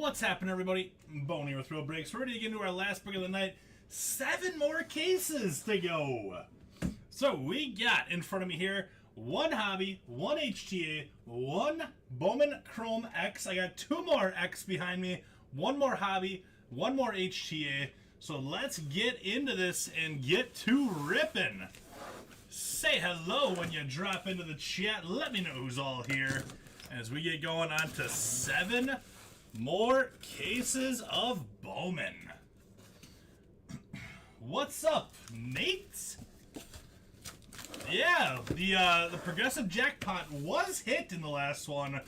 What's happening, everybody? Bone here with Real Breaks. We're ready to get into our last break of the night. 7 more cases to go. So we got in front of me here 1 Hobby, 1 HTA, 1 BOWMAN Chrome X. I got 2 more X behind me, 1 more Hobby, 1 more HTA. So let's get into this and get to ripping. Say hello when you drop into the chat. Let me know who's all here as we get going on to 7 more cases of BOWMAN. What's up, Nate? Yeah, the progressive jackpot was hit in the last one,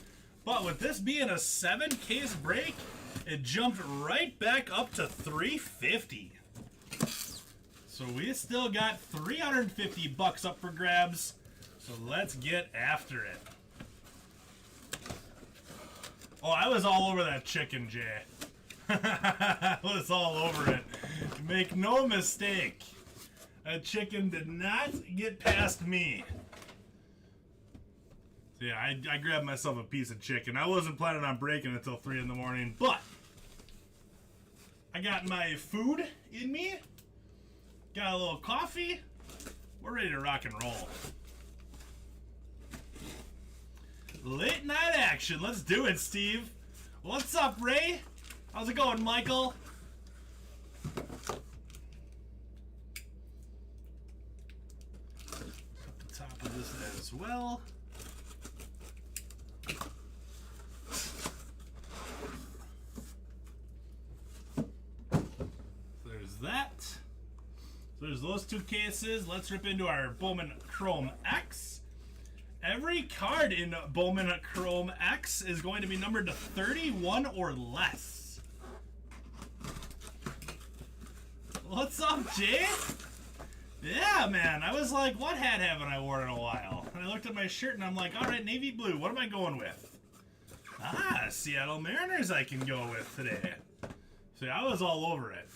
but with this being a 7-case break, it jumped right back up to 350. So we still got 350 bucks up for grabs. So let's get after it. Oh, I was all over that chicken, Jay. I was all over it. Make no mistake. That chicken did not get past me. So yeah, I grabbed myself a piece of chicken. I wasn't planning on breaking until 3 in the morning, but I got my food in me. Got a little coffee. We're ready to rock and roll. Late night action. Let's do it, Steve. What's up, Ray? How's it going, Michael? Cut the top of this as well. There's that. So there's those 2 cases. Let's rip into our BOWMAN Chrome X. Every card in BOWMAN Chrome X is going to be numbered to 31 or less. What's up, Jay? Yeah, man. I was like, what hat haven't I worn in a while? And I looked at my shirt and I'm like, all right, navy blue. What am I going with? Ah, Seattle Mariners I can go with today. See, I was all over it.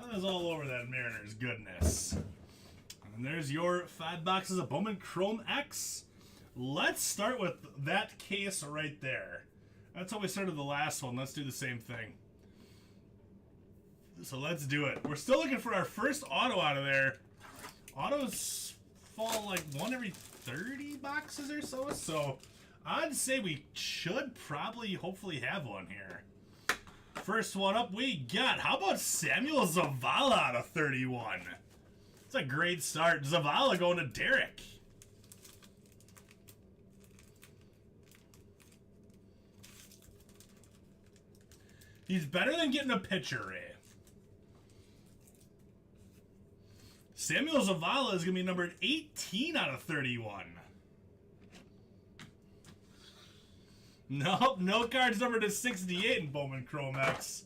I was all over that Mariners goodness. And there's your 5 boxes of BOWMAN Chrome X. Let's start with that case right there. That's how we started the last one. Let's do the same thing. So let's do it. We're still looking for our first auto out of there. Autos fall like 1 every 30 boxes or so. So I'd say we should probably hopefully have one here. First one up we got, how about Samuel Zavala out of 31? It's a great start. Zavala going to Derek. He's better than getting a pitcher, Ray. Samuel Zavala is going to be numbered 18 out of 31. Nope, no cards numbered to 68 in BOWMAN Chrome X.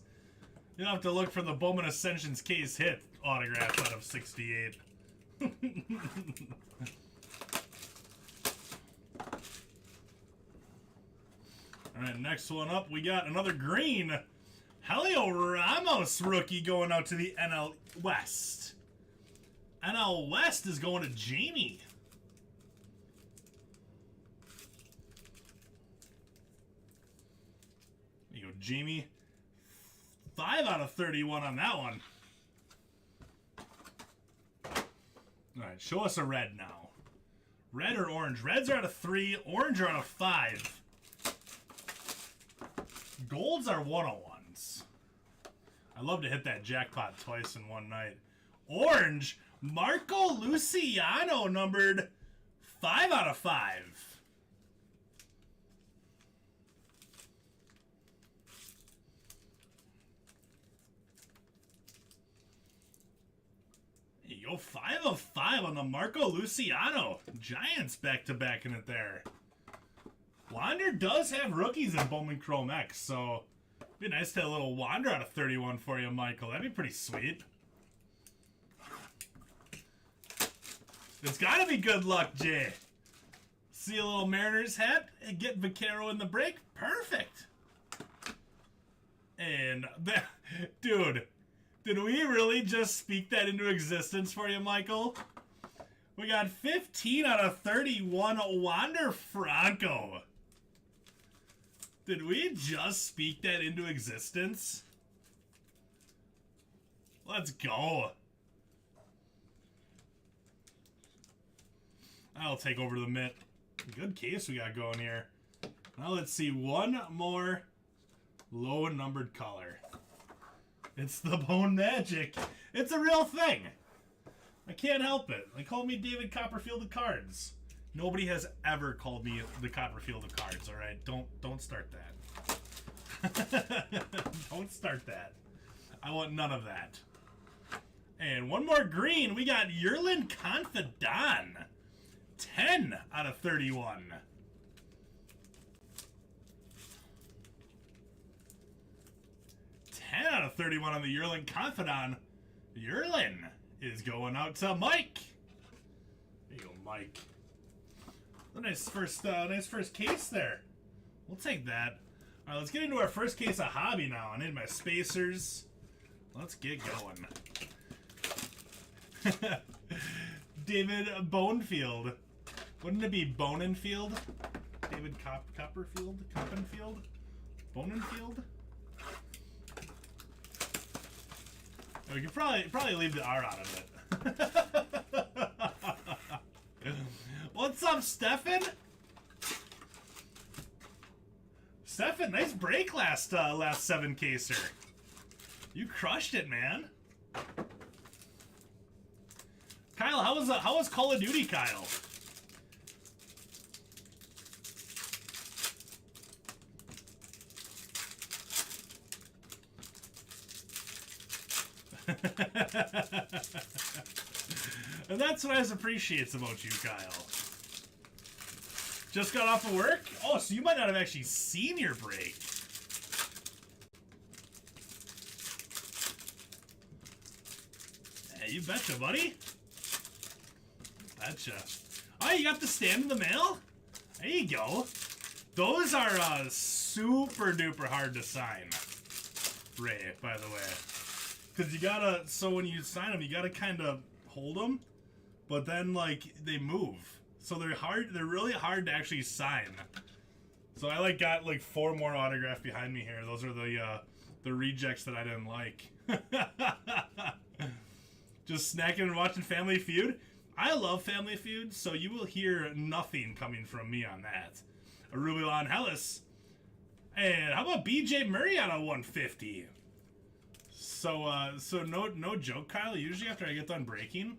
You don't have to look for the BOWMAN Ascensions case hit autograph out of 68. Alright, next one up, we got another green. Helio Ramos rookie going out to the NL West. NL West is going to Jamie. There you go, Jamie. 5 out of 31 on that one. Alright, show us a red now. Red or orange? Reds are out of 3, orange are out of 5. Golds are 101s. I love to hit that jackpot twice in one night. Orange, Marco Luciano numbered 5 out of 5. There you go, 5 of 5 on the Marco Luciano. Giants back-to-back in it there. Wander does have rookies in BOWMAN Chrome X, so it'd be nice to have a little Wander out of 31 for you, Michael. That'd be pretty sweet. It's gotta be good luck, Jay. See a little Mariners hat and get Vaquero in the break? Perfect. And, dude, did we really just speak that into existence for you, Michael? We got 15 out of 31 Wander Franco. Did we just speak that into existence? Let's go. I'll take over the mitt. Good case we got going here. Now let's see one more low numbered color. It's the Bone Magic. It's a real thing. I can't help it. They call me David Copperfield of Cards. Nobody has ever called me the Copperfield of Cards, alright? Don't start that. Don't start that. I want none of that. And one more green. We got Yerlin Confidant. 10 out of 31. Out of 31 on the Yerlin Confidant. Yerlin is going out to Mike. There you go, Mike. A nice first case there. We'll take that. All right, let's get into our first case of hobby now. I need my spacers. Let's get going. David Bonefield. Wouldn't it be Bonenfield? David Copperfield? Coppenfield? Bonenfield? We could probably leave the R out of it. What's up, Stefan? Stefan, nice break last 7 caser. You crushed it, man. Kyle, how was Call of Duty, Kyle? And that's what I appreciate about you, Kyle. Just got off of work? Oh, so you might not have actually seen your break. Hey, you betcha, buddy. Betcha. Oh, you got the stamp in the mail? There you go. Those are super duper hard to sign, Ray, by the way. Because you gotta, so when you sign them, you gotta kind of hold them, but then, like, they move. So they're really hard to actually sign. So I, got, 4 more autographed behind me here. Those are the rejects that I didn't like. Just snacking and watching Family Feud. I love Family Feud, so you will hear nothing coming from me on that. A Rubilon Hellas. And how about BJ Murray on a 150? So no joke, Kyle. Usually after I get done breaking,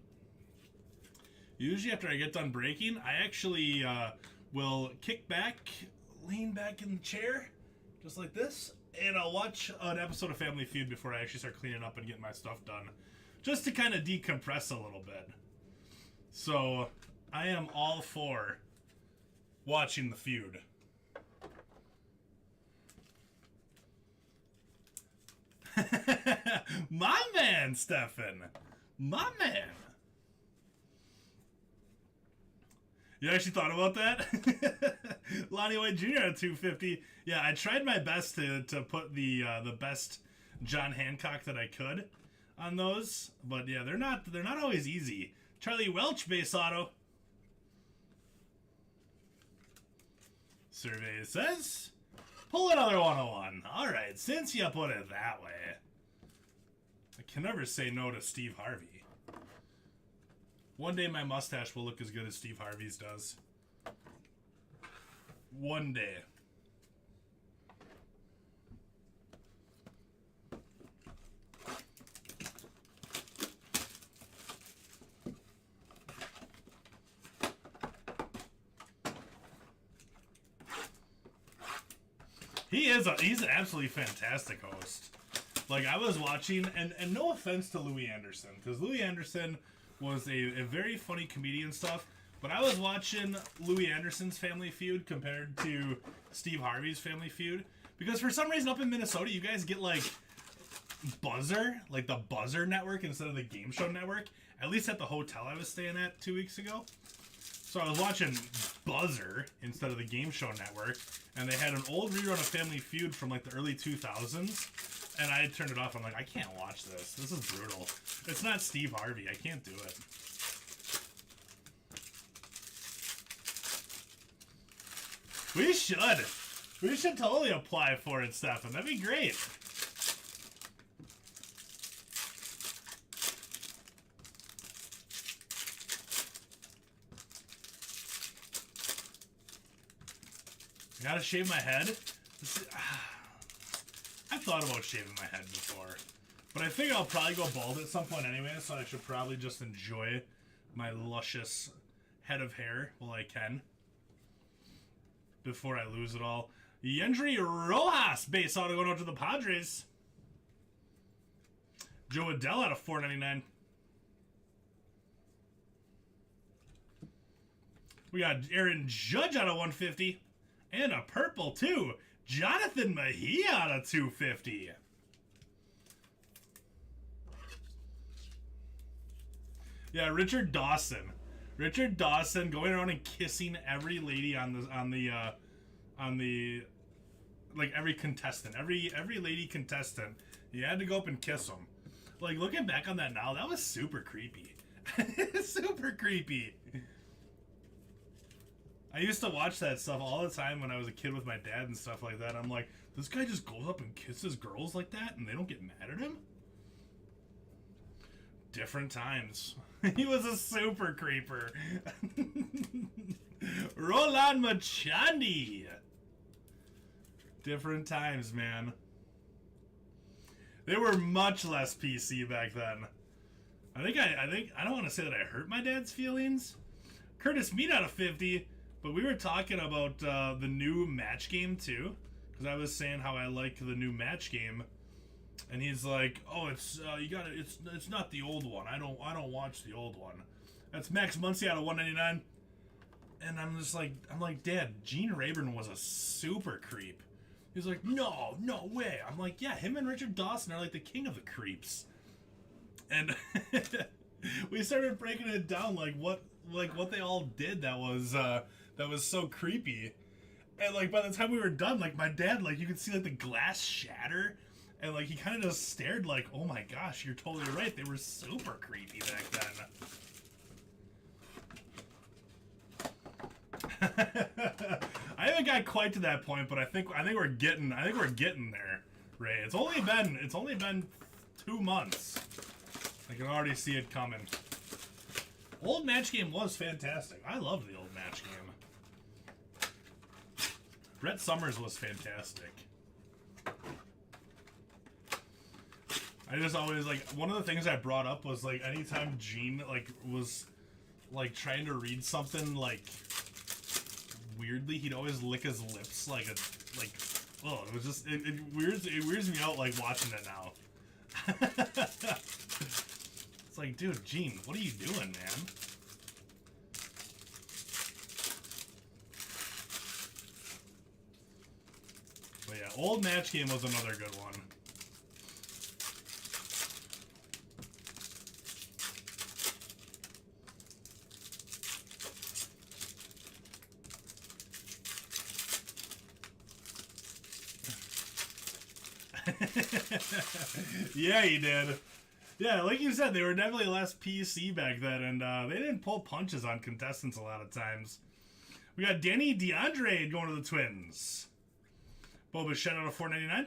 I actually will kick back, lean back in the chair, just like this, and I'll watch an episode of Family Feud before I actually start cleaning up and getting my stuff done, just to kind of decompress a little bit. So I am all for watching the feud. My man, Stefan. My man. You actually thought about that? Lonnie White Jr. at 250. Yeah, I tried my best to put the best John Hancock that I could on those, but yeah, they're not always easy. Charlie Welch base auto. Survey says, pull another 101. All right, since you put it that way. I can never say no to Steve Harvey. One day my mustache will look as good as Steve Harvey's does. One day. He's an absolutely fantastic host. Like, I was watching, and no offense to Louis Anderson, because Louis Anderson was a very funny comedian stuff, but I was watching Louis Anderson's Family Feud compared to Steve Harvey's Family Feud, because for some reason up in Minnesota, you guys get, like, Buzzer, like the Buzzer network instead of the Game Show network, at least at the hotel I was staying at 2 weeks ago. So I was watching Buzzer instead of the Game Show network, and they had an old rerun of Family Feud from, like, the early 2000s, and I turned it off. I'm like, I can't watch this. This is brutal. It's not Steve Harvey. I can't do it. We should. We should totally apply for it, Stefan. That'd be great. I gotta shave my head. I've thought about shaving my head before, but I figure I'll probably go bald at some point anyway, so I should probably just enjoy my luscious head of hair while I can before I lose it all. Yendry Rojas base auto going out to the Padres. Joe Adell out of $4.99. We got Aaron Judge out of $150. And a purple, too. Jonathan Mejia out of $250. Yeah, Richard Dawson. Richard Dawson going around and kissing every lady on the like every contestant. Every lady contestant. You had to go up and kiss them. Like, looking back on that now, that was super creepy. Super creepy. I used to watch that stuff all the time when I was a kid with my dad and stuff like that. I'm like, this guy just goes up and kisses girls like that and they don't get mad at him? Different times. He was a super creeper. Roland Machandi. Different times, man. They were much less PC back then. I think I don't want to say that I hurt my dad's feelings. Curtis Mead out of 50. But we were talking about the new match game too, because I was saying how I like the new match game, and he's like, "Oh, it's it's not the old one. I don't watch the old one." That's Max Muncy out of $199, and I'm like, Dad, Gene Rayburn was a super creep. He's like, no way. I'm like, yeah, him and Richard Dawson are like the king of the creeps, and we started breaking it down like what they all did that was so creepy. And like by the time we were done, like my dad, like you could see like the glass shatter, and like he kind of just stared like, oh my gosh, you're totally right, they were super creepy back then. I haven't got quite to that point, but I think we're getting there, Ray. It's only been 2 months. I can already see it coming. Old match game was fantastic. I loved the old match game. Brett Summers was fantastic. I just always, like, one of the things I brought up was, like, anytime Gene, like, was, like, trying to read something, like, weirdly, he'd always lick his lips, like, oh, it was just, it weirds me out, like, watching it now. It's like, dude, Gene, what are you doing, man? But yeah, old match game was another good one. Yeah, he did. Yeah, like you said, they were definitely less PC back then, and they didn't pull punches on contestants a lot of times. We got Danny DeAndre going to the Twins. Boba Shed out of $4.99.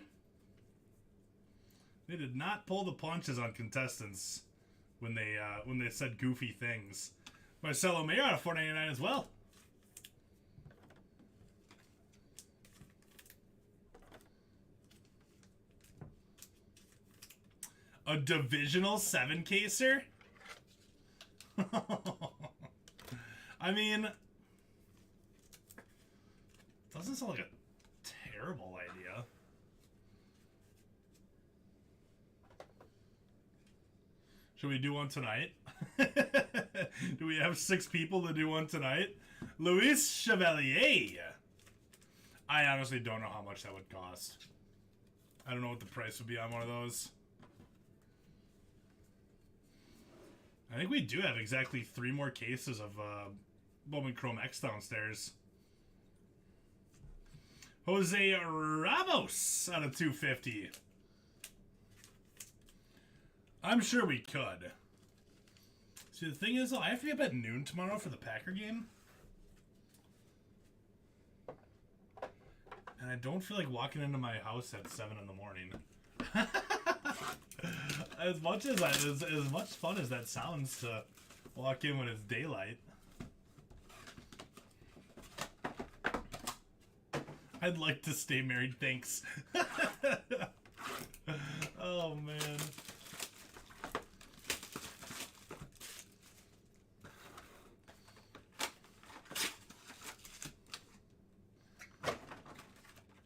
They did not pull the punches on contestants when they said goofy things. Marcelo Mayer out of $4.99 as well. A divisional 7-caser? I mean, doesn't sound like a terrible idea. Should we do one tonight? Do we have 6 people to do one tonight? Luis Chevalier. I honestly don't know how much that would cost. I don't know what the price would be on one of those. I think we do have exactly 3 more cases of Bowman Chrome X downstairs. Jose Ramos out of $250. I'm sure we could. See, the thing is, though, I have to be up at noon tomorrow for the Packer game. And I don't feel like walking into my house at 7 in the morning. as much fun as that sounds to walk in when it's daylight. I'd like to stay married, thanks. Oh man.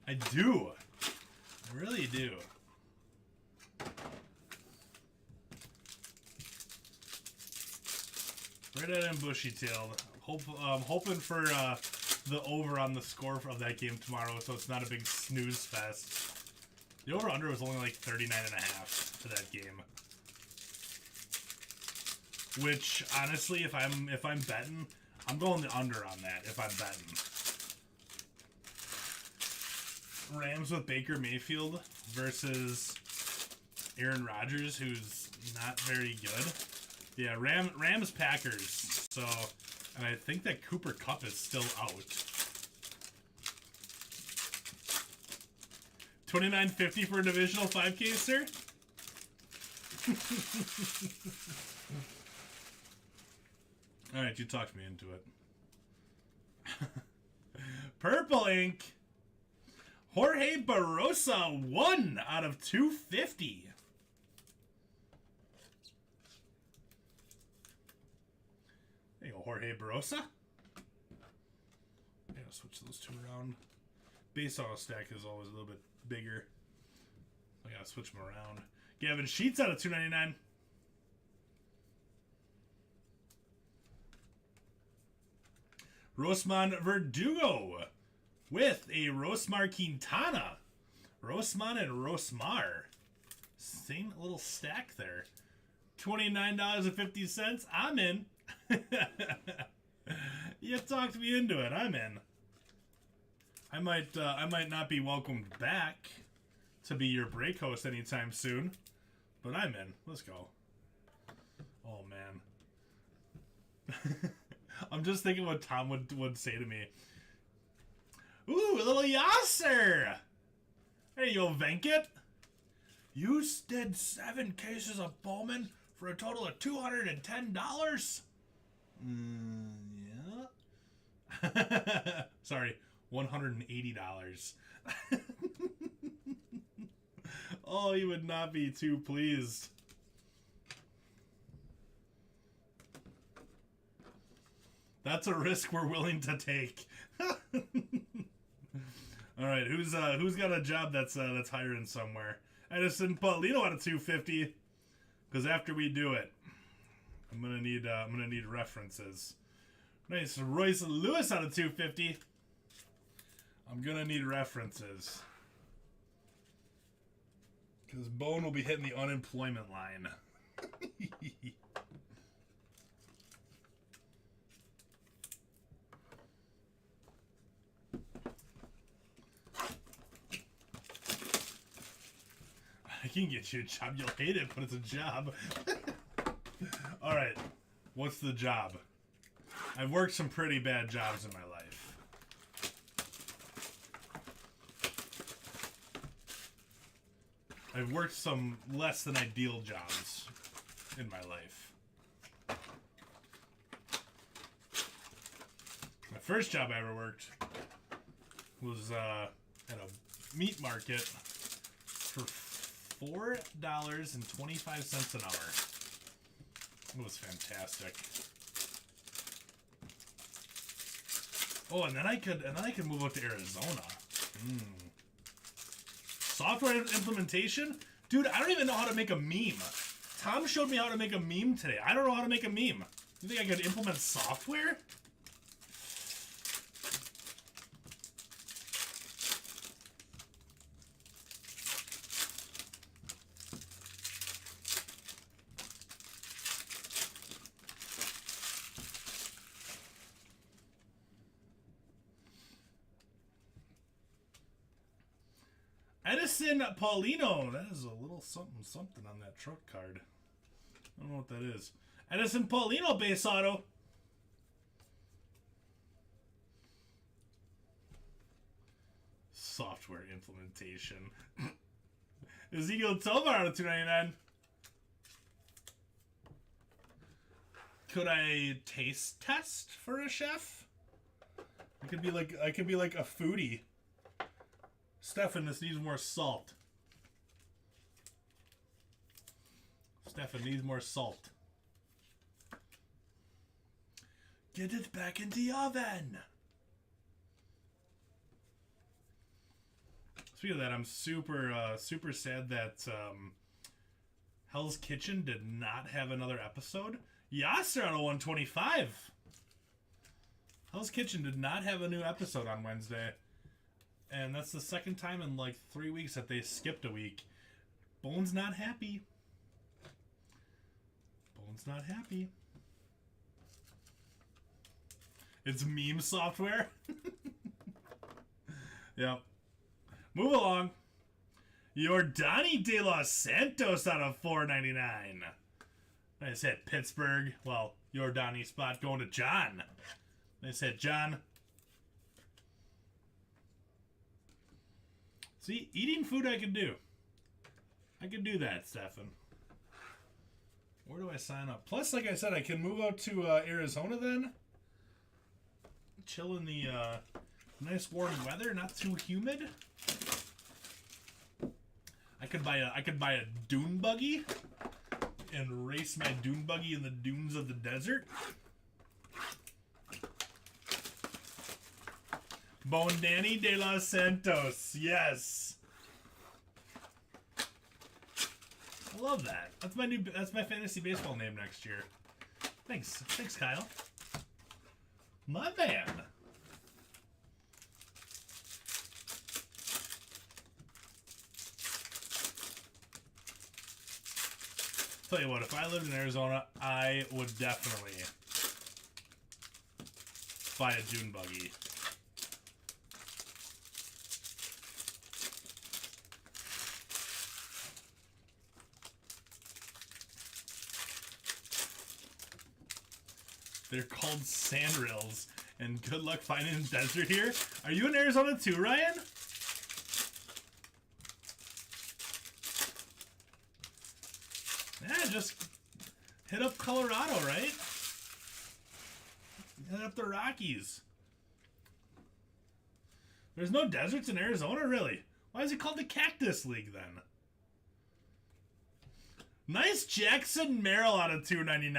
I do. I really do. Right at him, bushy-tailed. Hoping for the over on the score of that game tomorrow, so it's not a big snooze fest. The over-under was only like 39.5 for that game. Which, honestly, if I'm betting, I'm going the under on that if I'm betting. Rams with Baker Mayfield versus Aaron Rodgers, who's not very good. Yeah, Rams Packers. So, and I think that Cooper Kupp is still out. $29.50 for a divisional 5K, sir. All right, you talked me into it. Purple ink. Jorge Barrosa, 1 out of 250. There you go, Jorge Barrosa. I gotta switch those two around. Base auto stack is always a little bit bigger. I gotta switch them around. Gavin Sheets out of 299. Rosman Verdugo with a Rosmar Quintana. Rosman and Rosmar. Same little stack there. $29.50. I'm in. You talked me into it. I'm in. I might not be welcomed back to be your break host anytime soon, but I'm in. Let's go. Oh man. I'm just thinking what Tom would say to me. Ooh, a little Yasser! There you go, Venkat. You did 7 cases of Bowman for a total of $210? Yeah. Sorry, $180. Oh, he would not be too pleased. That's a risk we're willing to take. All right, who's got a job that's hiring somewhere? Edison Paulino out of 250. Because after we do it, I'm gonna need references. Nice, Royce Lewis out of 250. I'm gonna need references. Because Bone will be hitting the unemployment line. I can get you a job. You'll hate it, but it's a job. Alright. What's the job? I've worked some pretty bad jobs in my life. I've worked some less than ideal jobs in my life. My first job I ever worked was at a meat market for $4.25 an hour. It was fantastic. Oh, and then I could move out to Arizona. Software implementation? Dude, I don't even know how to make a meme. Tom showed me how to make a meme today. I don't know how to make a meme. You think I could implement software? Edison Paulino. That is a little something on that truck card. I don't know what that is. Edison Paulino base auto. software implementation. Ezekiel Tovar out of 299. Could I taste test for a chef? I could be like a foodie. Stefan, this needs more salt. Stefan needs more salt. Get it back in the oven. Speaking of that, I'm super sad that Hell's Kitchen did not have another episode. Yasser on a 125. Hell's Kitchen did not have a new episode on Wednesday. And that's the second time in like 3 weeks that they skipped a week. Bone's not happy. Bone's not happy. It's meme software. Yep. Move along. Your Donnie De Los Santos out of $4.99. I said Pittsburgh. Well, your Donnie spot going to John. I said John. See, eating food I can do. I can do that, Stefan. Where do I sign up? Plus, like I said, I can move out to Arizona then. Chill in the nice warm weather, not too humid. I could buy a dune buggy and race my dune buggy in the dunes of the desert. Bone Danny De Los Santos, yes. I love that. That's my fantasy baseball name next year. Thanks, Kyle. My man. Tell you what, if I lived in Arizona, I would definitely buy a dune buggy. They're called sand rails, and good luck finding a desert here. Are you in Arizona too, Ryan? Yeah, just hit up Colorado, right? Hit up the Rockies. There's no deserts in Arizona, really? Why is it called the Cactus League, then? Nice Jackson Merrill out of $2.99.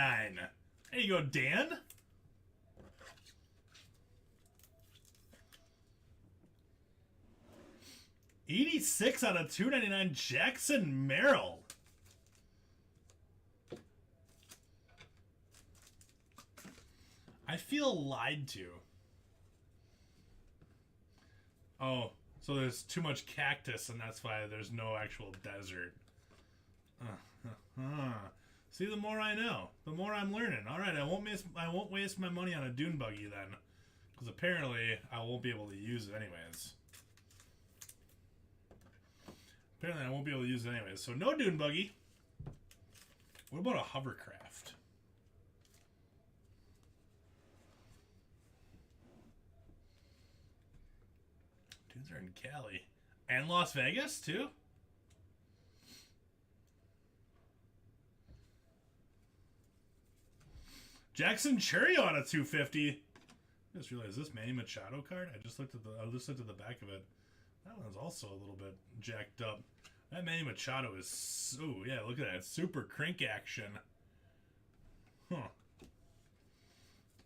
There you go, Dan. $86 out of $2.99, Jackson Merrill. I feel lied to. Oh, so there's too much cactus, and that's why there's no actual desert. See, the more I know, the more I'm learning. All right, I won't waste my money on a dune buggy then, because apparently I won't be able to use it anyways. Apparently I won't be able to use it anyways. So no dune buggy. What about a hovercraft? Dudes are in Cali and Las Vegas too. Jackson Churio on a 250. I just realized this Manny Machado card. I just looked at the back of it. That one's also a little bit jacked up. That Manny Machado is oh yeah, look at that. Super crank action. Huh.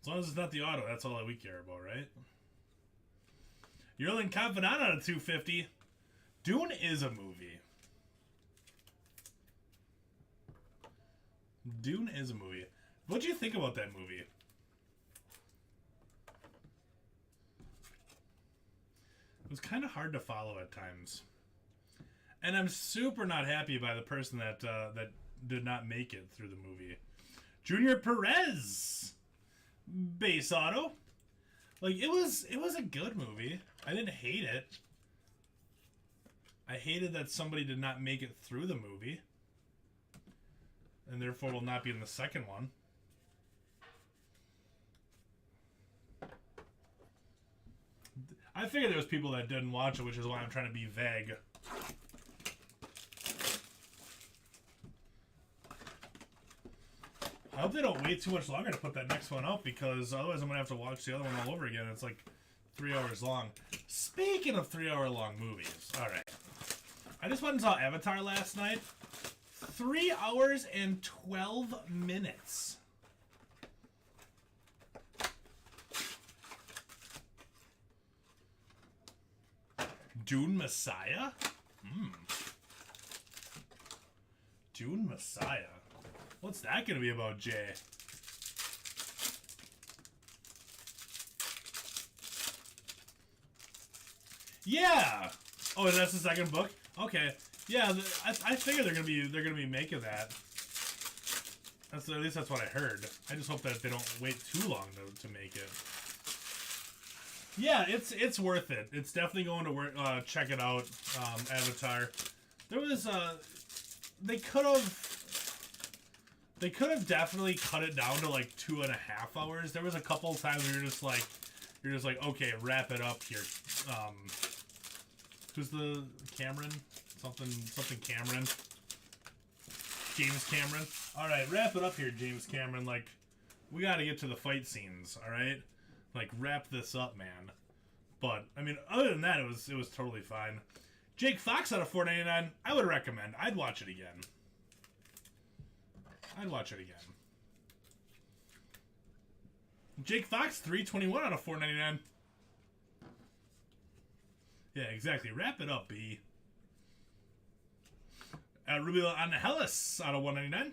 As long as it's not the auto, that's all that we care about, right? Yerlin Confidant on a 250. Dune is a movie. Dune is a movie. What'd you think about that movie? It was kind of hard to follow at times. And I'm super not happy by the person that that did not make it through the movie. Junior Perez. Base auto. Like, it was a good movie. I didn't hate it. I hated that somebody did not make it through the movie. And therefore will not be in the second one. I figured there was people that didn't watch it, which is why I'm trying to be vague. I hope they don't wait too much longer to put that next one out, because otherwise I'm going to have to watch the other one all over again. It's like 3 hours long. Speaking of 3 hour long movies, alright. I just went and saw Avatar last night. 3 hours and 12 minutes. Dune Messiah? Dune Messiah. What's that going to be about, Jay? Yeah. Oh, that's the second book. Okay. Yeah, I figure they're gonna be making that. At least that's what I heard. I just hope that they don't wait too long to make it. Yeah, it's worth it. It's definitely going to work. Check it out, Avatar. There was they could have definitely cut it down to like 2.5 hours. There was a couple of times where you're just like, okay, wrap it up here. Who's the Cameron? Something Cameron. James Cameron. All right, wrap it up here, James Cameron. Like, we got to get to the fight scenes. All right, like wrap this up, man. But I mean, other than that, it was totally fine. Jake Fox out of $4.99. I would recommend. I'd watch it again. Jake Fox, $3.21 out of $4.99. Yeah, exactly. Wrap it up, B. Rubio Angeles out of $1.99.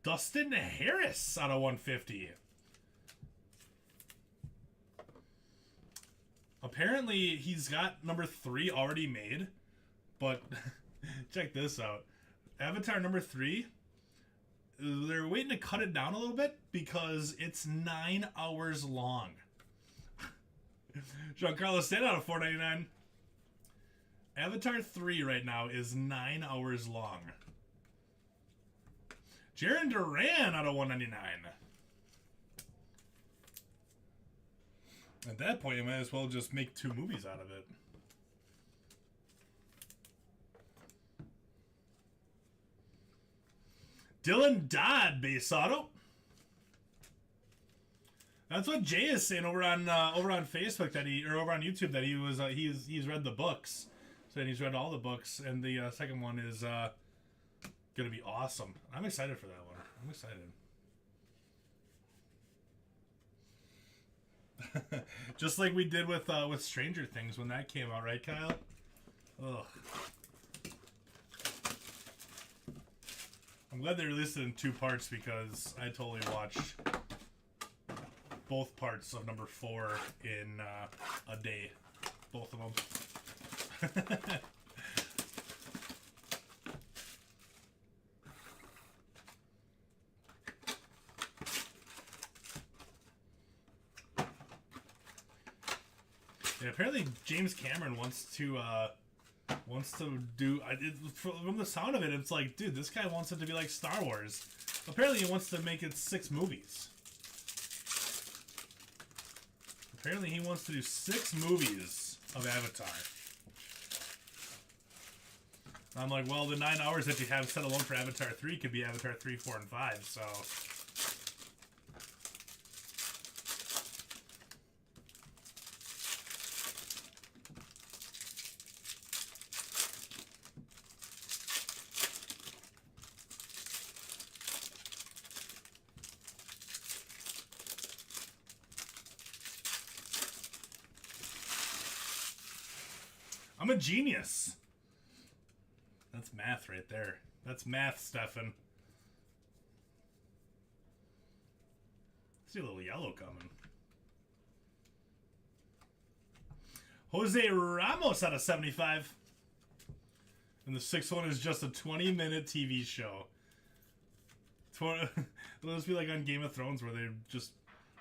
Dustin Harris out of $1.50. Apparently, he's got number 3 already made, but check this out. Avatar number 3, they're waiting to cut it down a little bit because it's 9 hours long. Giancarlo Stanton out of $4.99. Avatar 3 right now is 9 hours long. Jaron Duran out of $1.99. At that point, you might as well just make 2 movies out of it. Dylan Dodd base auto. That's what Jay is saying over on Facebook over on YouTube that he's read the books. So he's read all the books, and the second one is gonna be awesome. I'm excited for that one. I'm excited. Just like we did with Stranger Things when that came out, right, Kyle? Ugh. I'm glad they released it in 2 parts because I totally watched both parts of number 4 in a day. Both of them. Yeah, apparently James Cameron wants to do. From the sound of it, it's like, dude, this guy wants it to be like Star Wars. Apparently, he wants to make it 6 movies. Apparently, he wants to do 6 movies of Avatar. I'm like, well, the 9 hours that you have set alone for Avatar 3 could be Avatar 3, 4, and 5, so. I'm a genius. That's math right there. That's math, Stefan. I see a little yellow coming. Jose Ramos out of 75. And the 6th one is just a 20-minute TV show. It'll just be like on Game of Thrones where they just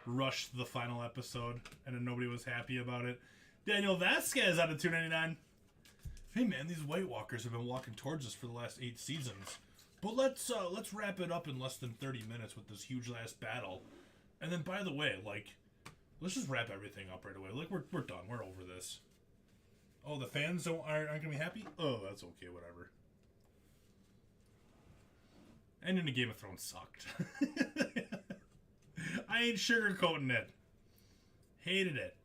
rushed the final episode and then nobody was happy about it. Daniel Vasquez out of $2.99. Hey man, these White Walkers have been walking towards us for the last 8 seasons. But let's wrap it up in less than 30 minutes with this huge last battle. And then, by the way, like, Let's just wrap everything up right away. Like, we're done. We're over this. Oh, the fans aren't going to be happy? Oh, that's okay. Whatever. Ending the Game of Thrones sucked. I ain't sugarcoating it. Hated it.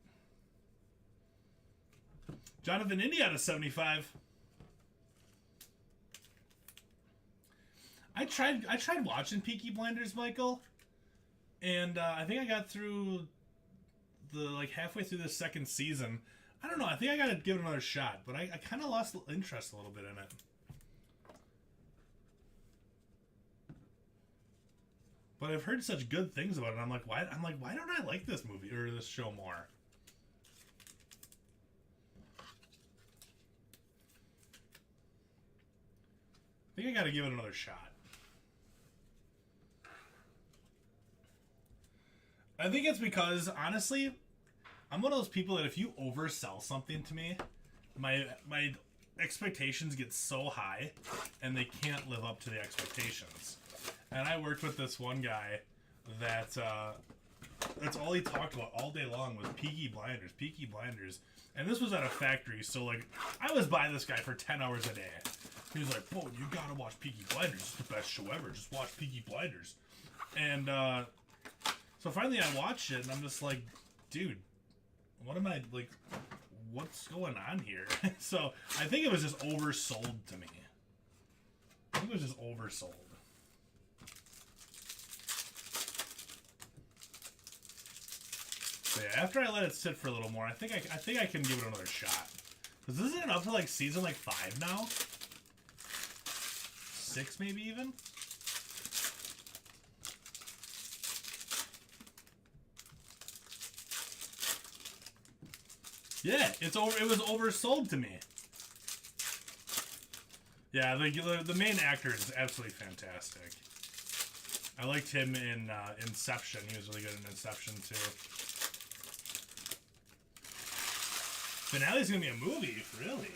Jonathan Indy out of 75. I tried watching Peaky Blinders, Michael, and I think I got through the halfway through the second season. I don't know. I think I gotta give it another shot, but I kind of lost interest a little bit in it. But I've heard such good things about it. I'm like, why don't I like this movie or this show more? I think I gotta give it another shot. I think it's because, honestly, I'm one of those people that if you oversell something to me, my expectations get so high, and they can't live up to the expectations. And I worked with this one guy that that's all he talked about all day long was Peaky Blinders, Peaky Blinders. And this was at a factory, so like I was by this guy for 10 hours a day. He was like, "Bro, you gotta watch Peaky Blinders. It's the best show ever. Just watch Peaky Blinders." And so finally I watched it, and I'm just like, dude, what am I, like, what's going on here? So I think it was just oversold to me. I think it was just oversold. So yeah, after I let it sit for a little more, I think I can give it another shot. Cause isn't it up to like season like 5 now? 6 maybe even? Yeah, it was oversold to me. Yeah, the main actor is absolutely fantastic. I liked him in Inception. He was really good in Inception too. Finale's gonna be a movie, really?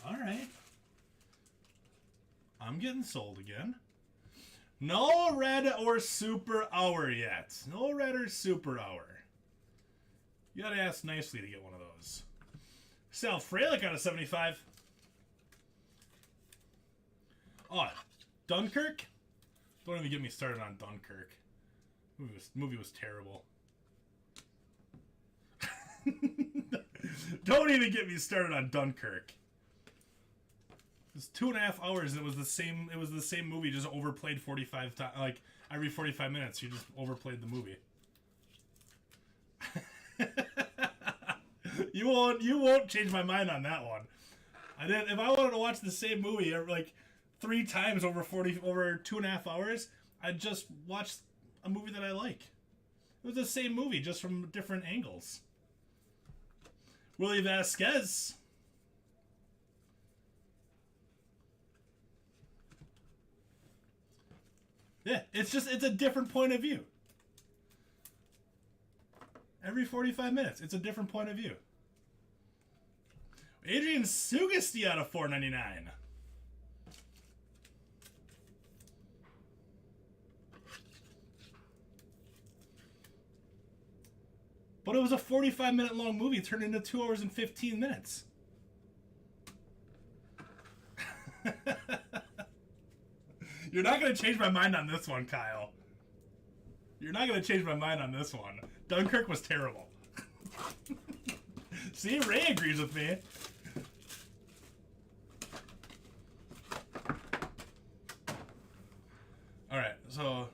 Alright. I'm getting sold again. No red or super hour yet. No red or super hour. You gotta ask nicely to get one of those. Sal Frelick out of 75. Oh, Dunkirk? Don't even get me started on Dunkirk. Movie was terrible. Don't even get me started on Dunkirk. It's 2.5 hours and it was the same movie, just overplayed 45 times. Like every 45 minutes you just overplayed the movie. You won't change my mind on that one. If I wanted to watch the same movie like 3 times over 2.5 hours, I'd just watch a movie that I like. It was the same movie, just from different angles. Willie Vasquez. Yeah, it's a different point of view. Every 45 minutes, it's a different point of view. Adrian Sugesti out of 499. But it was a 45-minute long movie turned into 2 hours and 15 minutes. You're not going to change my mind on this one, Kyle. You're not going to change my mind on this one. Dunkirk was terrible. See, Ray agrees with me. Alright, so...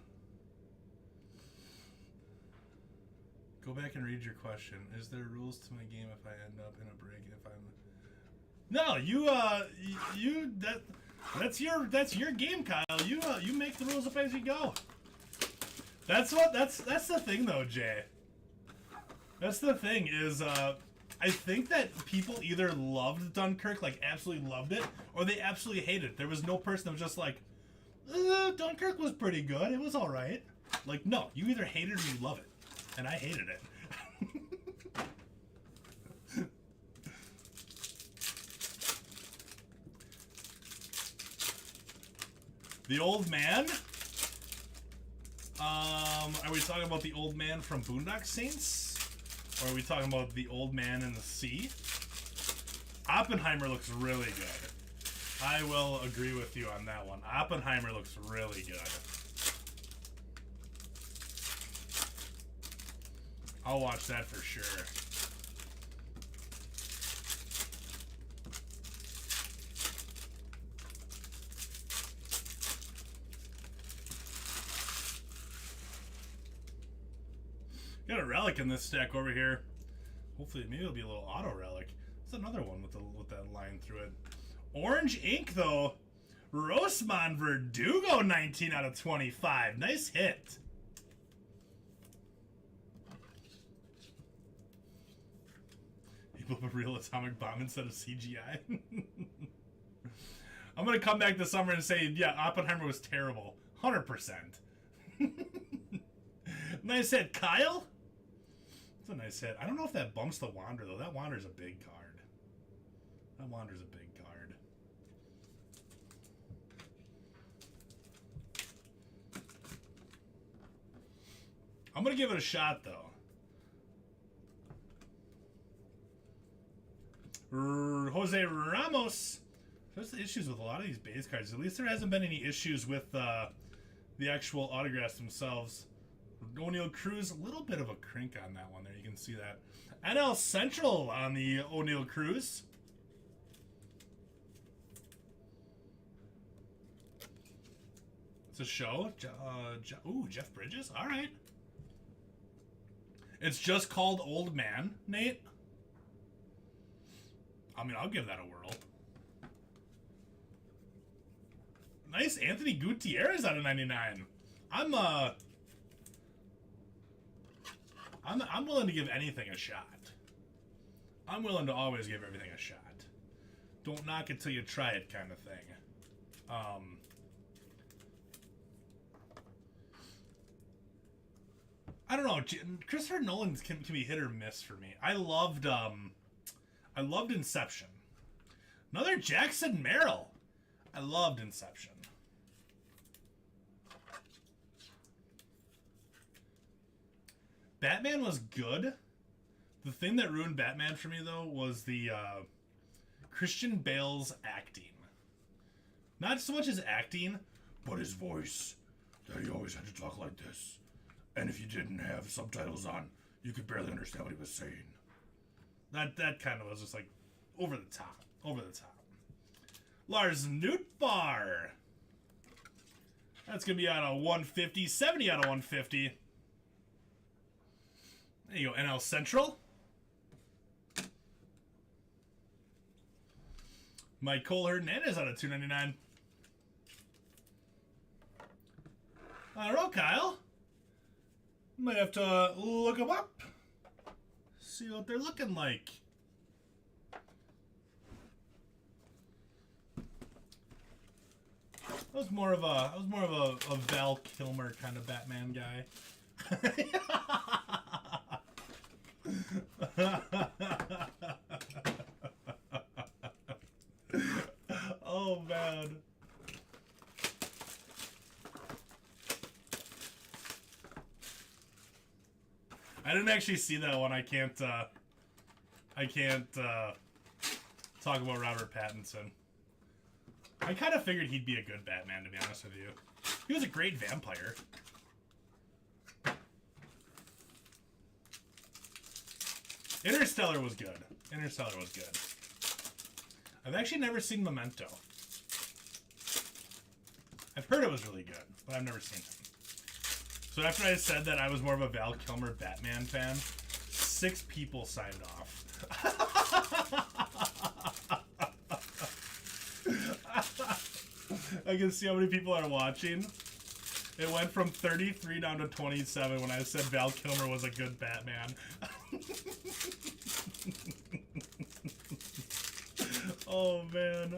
Go back and read your question. Is there rules to my game if I end up in a break if I'm... No, that's your game, Kyle. You make the rules up as you go. That's the thing though, Jay. That's the thing is I think that people either loved Dunkirk, like absolutely loved it, or they absolutely hated it. There was no person that was just like, Dunkirk was pretty good. It was all right. Like, no, you either hate it or you love it. And I hated it. The Old Man? Are we talking about the old man from Boondock Saints? Or are we talking about the old man in the sea? Oppenheimer looks really good. I will agree with you on that one. Oppenheimer looks really good. I'll watch that for sure. Got a relic in this stack over here. Hopefully, maybe it'll be a little auto relic. It's another one with that line through it. Orange ink though. Rossmann Verdugo 19 out of 25. Nice hit. He blew up a real atomic bomb instead of CGI. I'm gonna come back this summer and say, yeah, Oppenheimer was terrible. 100%. Nice hit, Kyle. That's a nice hit. I don't know if that bumps the Wander though. That Wander's a big card. That Wander's a big card. I'm gonna give it a shot though. Jose Ramos. There's the issues with a lot of these base cards. At least there hasn't been any issues with the actual autographs themselves. O'Neal Cruz, a little bit of a crink on that one there. You can see that. NL Central on the O'Neal Cruz. It's a show. Ooh, Jeff Bridges. All right. It's just called Old Man, Nate. I mean, I'll give that a whirl. Nice Anthony Gutierrez out of 99. I'm willing to give anything a shot. I'm willing to always give everything a shot. Don't knock it till you try it kind of thing. I don't know. Christopher Nolan can be hit or miss for me. I loved Inception. Another Jackson Merrill. I loved Inception. Batman was good. The thing that ruined Batman for me, though, was the Christian Bale's acting. Not so much his acting, but his voice. That he always had to talk like this. And if you didn't have subtitles on, you could barely understand what he was saying. That kind of was just like over the top. Over the top. Lars Nootbaar. That's going to be out of 150. 70 out of 150. There you go, NL Central. Michael Hernandez out of 299. I don't know, Kyle. Might have to look them up. See what they're looking like. I was more of a Val Kilmer kind of Batman guy. Oh man. I didn't actually see that one. I can't talk about Robert Pattinson. I kind of figured he'd be a good Batman, to be honest with you. He was a great vampire. Interstellar was good. Interstellar was good. I've actually never seen Memento. I've heard it was really good, but I've never seen it. So after I said that I was more of a Val Kilmer Batman fan, 6 people signed off. I can see how many people are watching. It went from 33 down to 27 when I said Val Kilmer was a good Batman. Oh, man.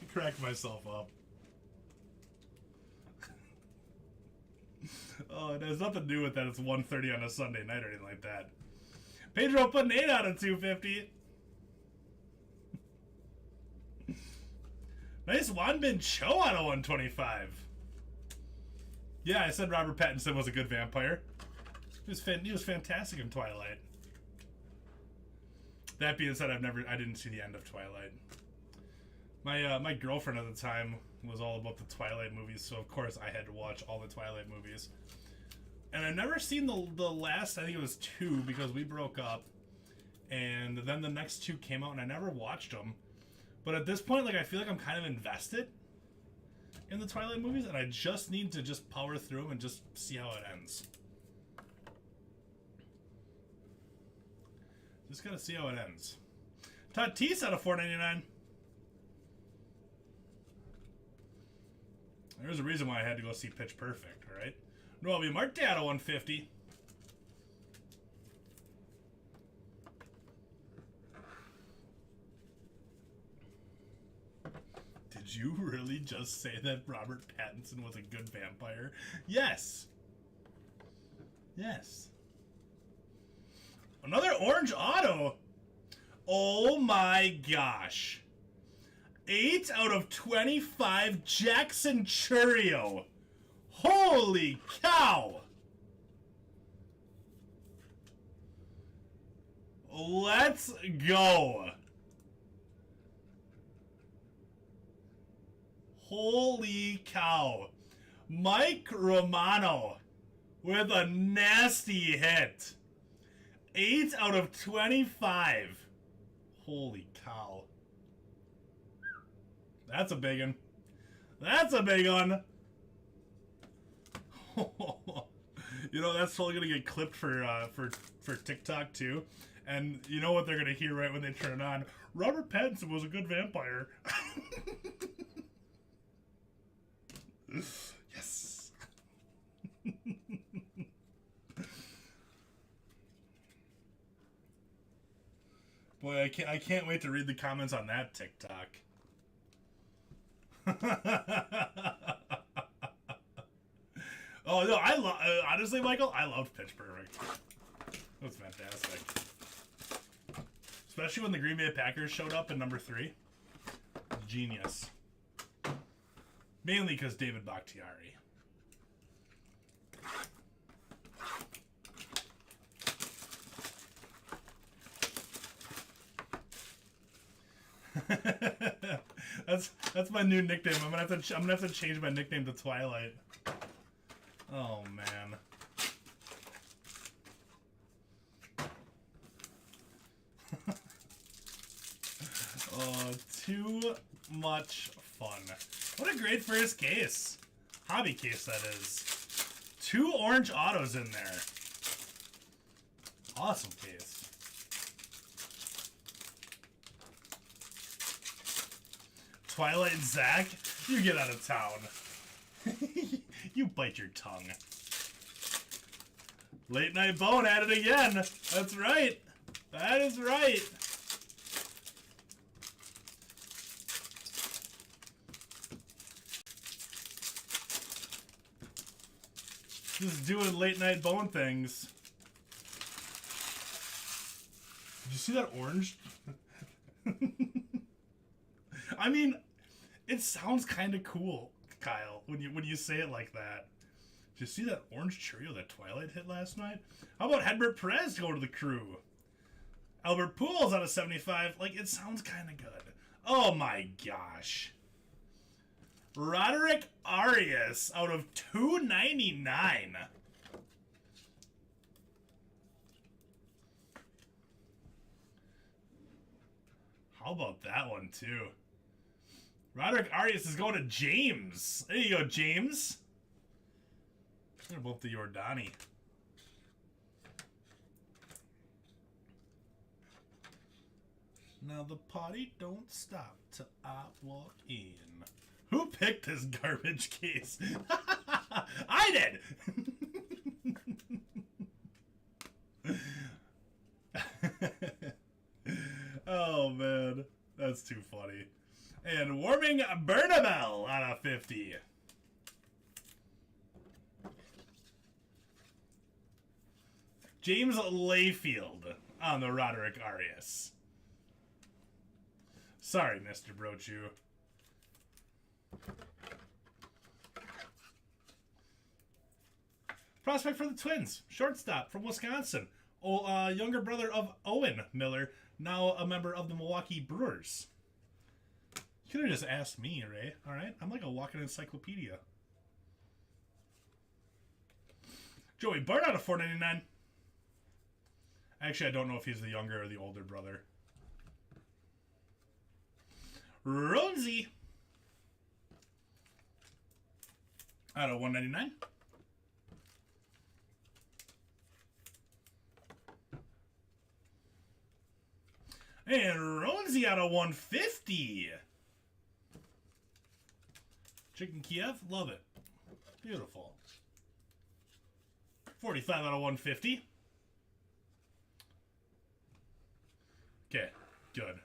I cracked myself up. Oh, it has nothing to do with that. It's 1:30 on a Sunday night or anything like that. Pedro put an 8 out of 250. Nice Wanbin Cho out of 125. Yeah, I said Robert Pattinson was a good vampire. He was fantastic in Twilight. That being said, I didn't see the end of Twilight. My girlfriend at the time was all about the Twilight movies, so of course I had to watch all the Twilight movies. And I've never seen the last, I think it was 2, because we broke up. And then the next 2 came out and I never watched them. But at this point, like, I feel like I'm kind of invested in the Twilight movies, and I just need to just power through them and just see how it ends. Just gotta see how it ends. Tatis out of 499. There's a reason why I had to go see Pitch Perfect, alright? Noel Marte out of 150. Did you really just say that Robert Pattinson was a good vampire? Yes. Yes. Another orange auto. Oh my gosh. 8 out of 25 Jackson Churio. Holy cow. Let's go. Holy cow. Mike Romano with a nasty hit. 8 out of 25. Holy cow. That's a big one. That's a big one. You know, that's totally gonna get clipped for TikTok too. And you know what they're gonna hear right when they turn it on? Robert Pattinson was a good vampire. Yes. Boy, I can't wait to read the comments on that TikTok. Oh no, honestly, Michael, I loved Pitch Perfect. It was fantastic. Especially when the Green Bay Packers showed up in number 3. Genius. Mainly because David Bakhtiari. That's my new nickname. I'm gonna have to change my nickname to Twilight. Oh man. Oh, too much fun. What a great first case. Hobby case, that is. 2 orange autos in there. Awesome case. Twilight Zach, you get out of town. You bite your tongue. Late Night Bone at it again. That's right. That is right. Just doing Late Night Bone things. Did you see that orange? I mean, it sounds kind of cool, Kyle, when you say it like that. Did you see that orange Cheerio that Twilight hit last night? How about Hedbert Perez to go to the crew? Albert Pujols out of 75. Like, it sounds kind of good. Oh my gosh. Roderick Arias out of 299. How about that one, too? Roderick Arias is going to James. There you go, James. They're both the Jordani. Now the party don't stop till I walk in. Who picked this garbage case? I did! Oh man, that's too funny. And Warming Bernabel out of 50. James Layfield on the Roderick Arias. Sorry, Mr. Brochu. Prospect for the Twins. Shortstop from Wisconsin. Younger brother of Owen Miller, now a member of the Milwaukee Brewers. You could have just asked me, Ray. All right? I'm like a walking encyclopedia. Joey Bart out of 499. Actually, I don't know if he's the younger or the older brother. Ronzi out of 199. And Ronzi out of 150. Chicken Kiev, love it. Beautiful. 45 out of 150. Okay, good.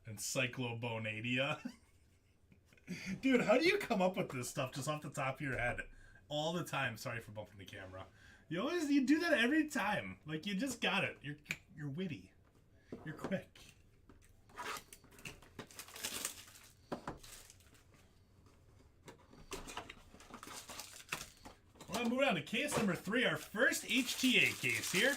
Encyclobonadia. Dude, how do you come up with this stuff just off the top of your head? All the time. Sorry for bumping the camera. You do that every time. Like, you just got it. You're witty. You're quick. We're going to move on to case number 3, our first HTA case here.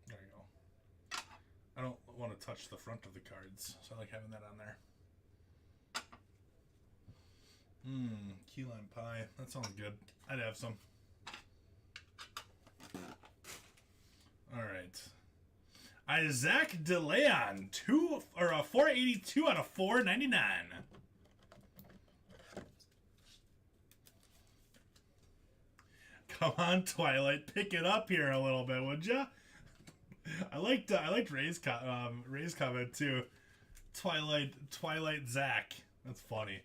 There you go. I don't want to touch the front of the cards, so I like having that on there. Key lime pie. That sounds good. I'd have some. All right. Isaac DeLeon, 482 out of 499. Come on, Twilight, pick it up here a little bit, would ya? I liked Ray's comment too. Twilight Zach. That's funny.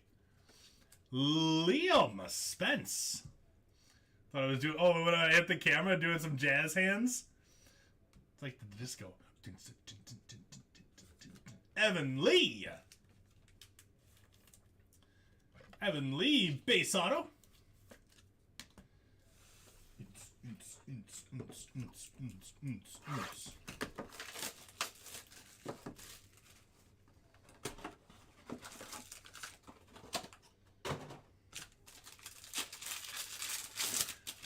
Liam Spence. Thought I was doing. Oh, when I hit the camera, doing some jazz hands. It's like the disco. Evan Lee. Evan Lee, base auto.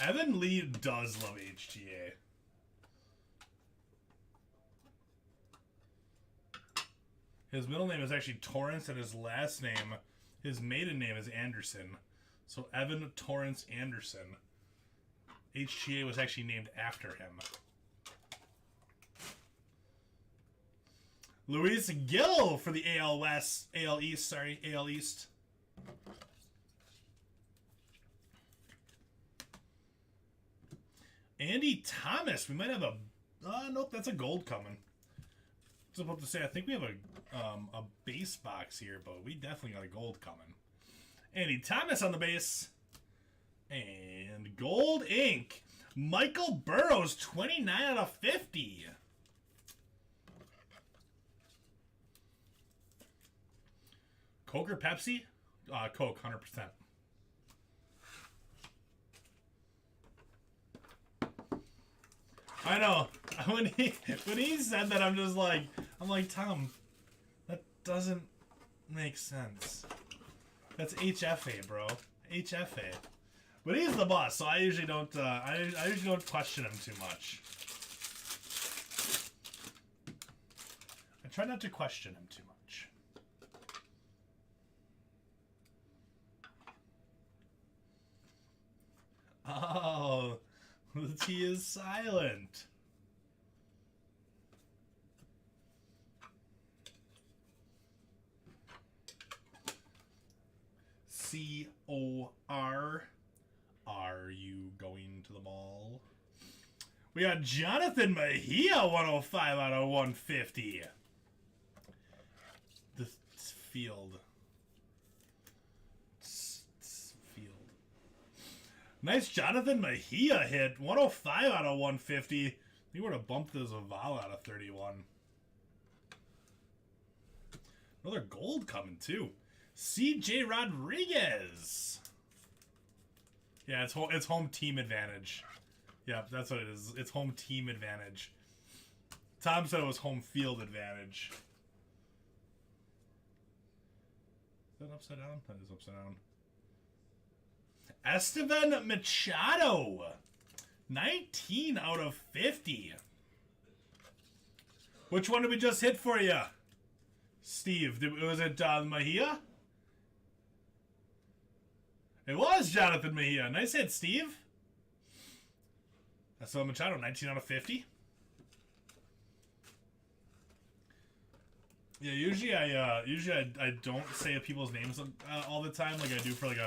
Evan Lee does love HTA. His middle name is actually Torrance, and his last name, his maiden name is Anderson. So Evan Torrance Anderson. HTA was actually named after him. Luis Gill for the AL East. Andy Thomas. We might have a... nope, that's a gold coming. I was about to say, I think we have a base box here, but we definitely got a gold coming. Andy Thomas on the base. And gold ink. Michael Burrows, 29 out of 50. Coke or Pepsi? Coke, 100%. I know. When he said that, I'm like, Tom, that doesn't make sense. That's HFA, bro. HFA. But he's the boss, so I usually don't. I usually don't question him too much. I try not to question him too much. Oh, the T is silent. C-O-R. Are you going to the mall? We got Jonathan Mejia, 105 out of 150. This field. Nice Jonathan Mejia hit. 105 out of 150. He would have bumped the Zavala out of 31. Another gold coming, too. CJ Rodriguez. Yeah, it's home team advantage. Yeah, that's what it is. It's home team advantage. Tom said it was home field advantage. Is that upside down? That is upside down. Esteban Machado. 19 out of 50. Which one did we just hit for you, Steve? Was it Mejia? It was Jonathan Mejia. Nice hit, Steve. Esteban Machado, 19 out of 50. Yeah, usually I don't say people's names all the time like I do for like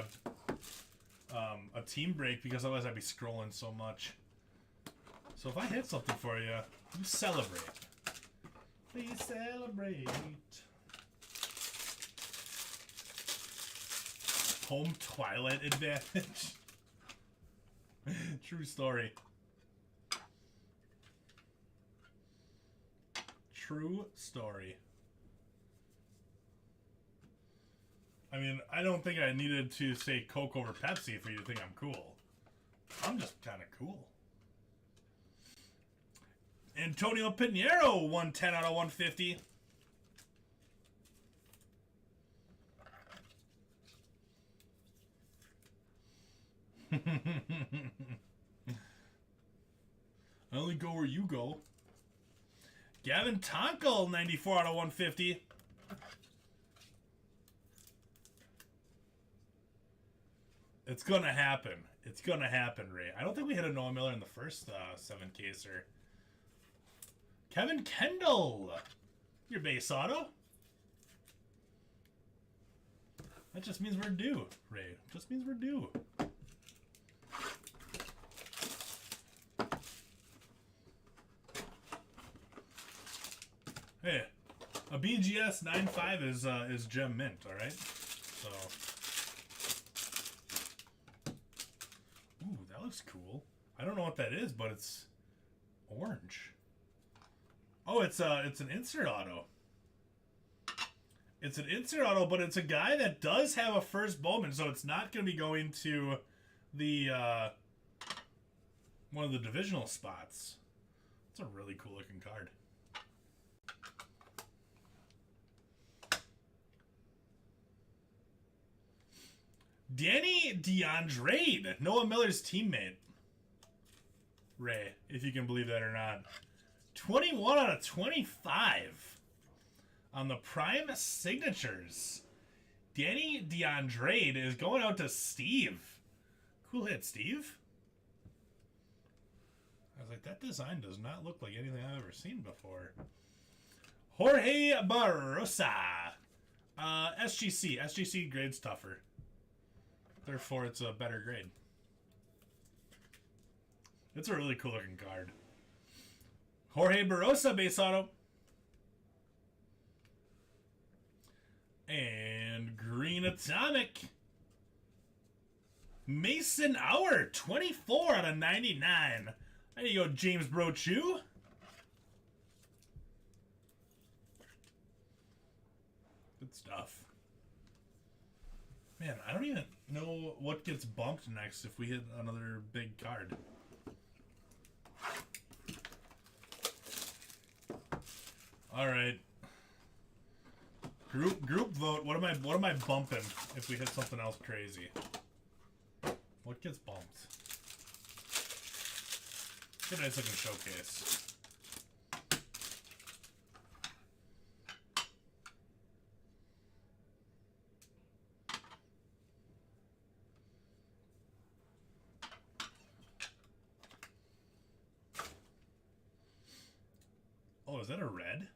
a team break, because otherwise I'd be scrolling so much. So if I hit something for you, you celebrate. Please celebrate. Home Twilight advantage. True story. True story. I mean, I don't think I needed to say Coke over Pepsi for you to think I'm cool. I'm just kind of cool. Antonio Pinheiro, 110 out of 150. I only go where you go. Gavin Tonkel, 94 out of 150. It's gonna happen. It's gonna happen, Ray. I don't think we hit a Noah Miller in the first 7-caser. Kevin Kendall, your base auto. That just means we're due, Ray. Just means we're due. Hey, a BGS 9.5 is gem mint, all right? So, ooh, that looks cool. I don't know what that is, but it's orange. Oh, it's an insert auto. It's an insert auto, but it's a guy that does have a first Bowman, so it's not going to be going to the one of the divisional spots. It's a really cool looking card. Danny DeAndre, Noah Miller's teammate. Ray, if you can believe that or not. 21 out of 25 on the Prime Signatures. Danny DeAndre is going out to Steve. Cool hit, Steve. I was like, that design does not look like anything I've ever seen before. Jorge Barrosa. SGC. SGC grade's tougher. Therefore, it's a better grade. It's a really cool looking card. Jorge Barrosa base auto. And green atomic. Mason Hour, 24 out of 99. There you go, James Brochu. Good stuff. Man, I don't even know what gets bumped next if we hit another big card. All right. Group vote. What am I bumping if we hit something else crazy? What gets bumped? Get a nice looking showcase. Oh, is that a red?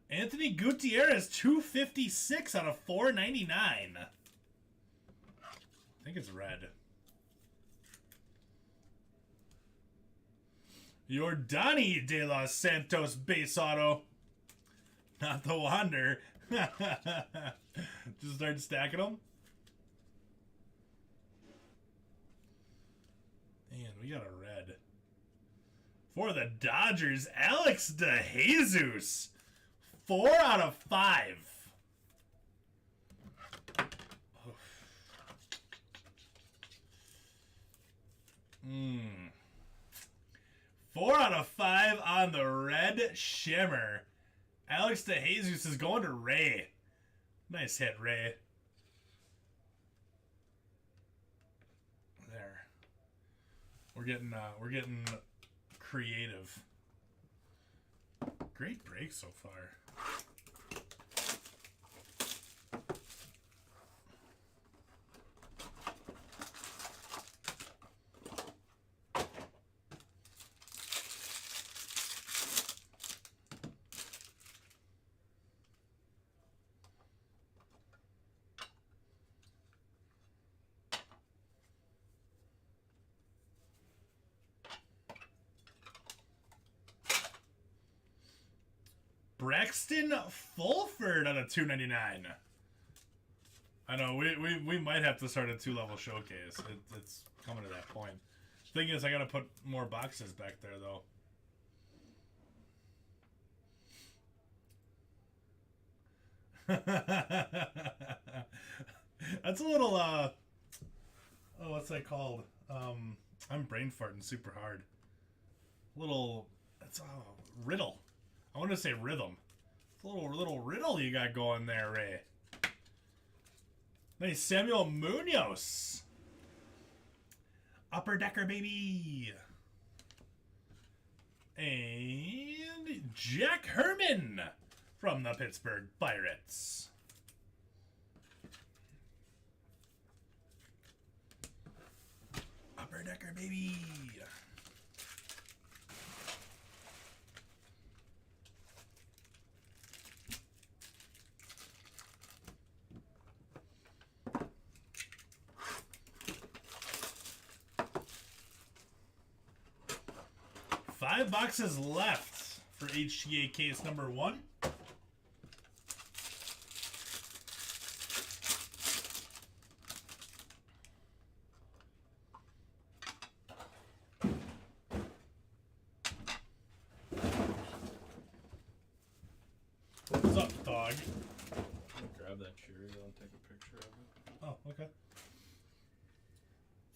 Anthony Gutierrez, 256 out of 499. I think it's red. Yordani De Los Santos base auto. Not the Wander. Just start stacking them. Man, we got a red. For the Dodgers, Alex DeJesus. 4 out of 5. out of 5 on the red shimmer. Alex DeJesus is going to Ray. Nice hit, Ray. There. We're getting creative. Great break so far. Braxton Fulford on a $2.99. I know we might have to start a 2-level showcase. It's coming to that point. Thing is, I gotta put more boxes back there though. That's a little oh, what's that called? I'm brain farting super hard. Little, it's riddle. I want to say rhythm. It's a little riddle you got going there, Ray. Nice Samuel Munoz. Upper Decker, baby. And Jack Herman from the Pittsburgh Pirates. Upper Decker, baby. Five boxes left for HTA case number 1. What's up, dog? Grab that Cheerio and take a picture of it. Oh, okay.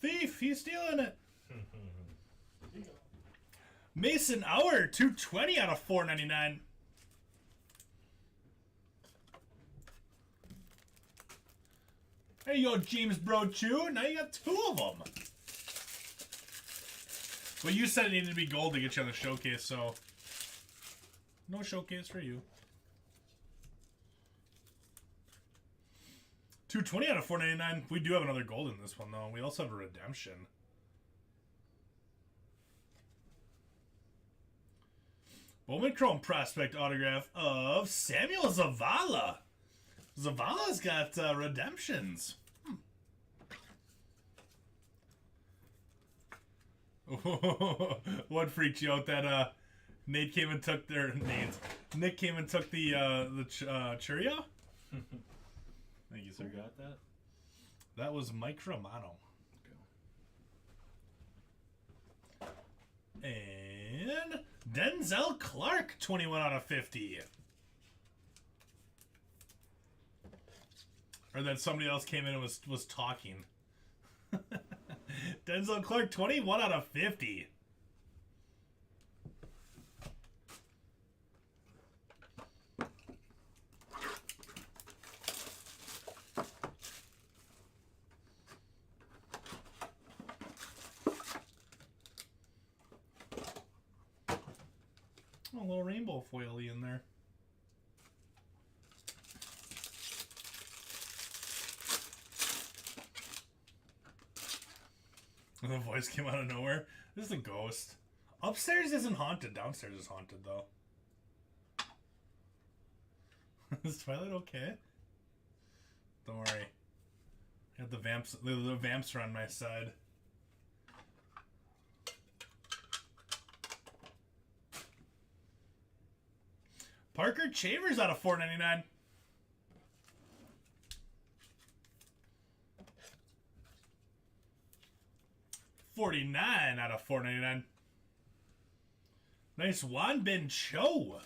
Thief, he's stealing it. Mason Hour, 220 out of 499. There you go, James Bro Chew. Now you got 2 of them. Well, you said it needed to be gold to get you on the showcase, so no showcase for you. 220 out of 499. We do have another gold in this one, though. We also have a redemption. Bowman Chrome Prospect autograph of Samuel Zavala. Zavala's got redemptions. What freaked you out that Nate came and took their Nick came and took the Cheerio? Thank you, sir. Got that? That was Mike Romano. Okay. And Denzel Clark, 21 out of 50. Or that somebody else came in and was talking. Denzel Clark, 21 out of 50. A little rainbow foily in there. And the voice came out of nowhere. This is a ghost. Upstairs isn't haunted. Downstairs is haunted, though. Is Twilight okay? Don't worry. I got the vamps. The vamps are on my side. Parker Chavers out of 499. $49 out of 499. Nice Juan Ben Cho.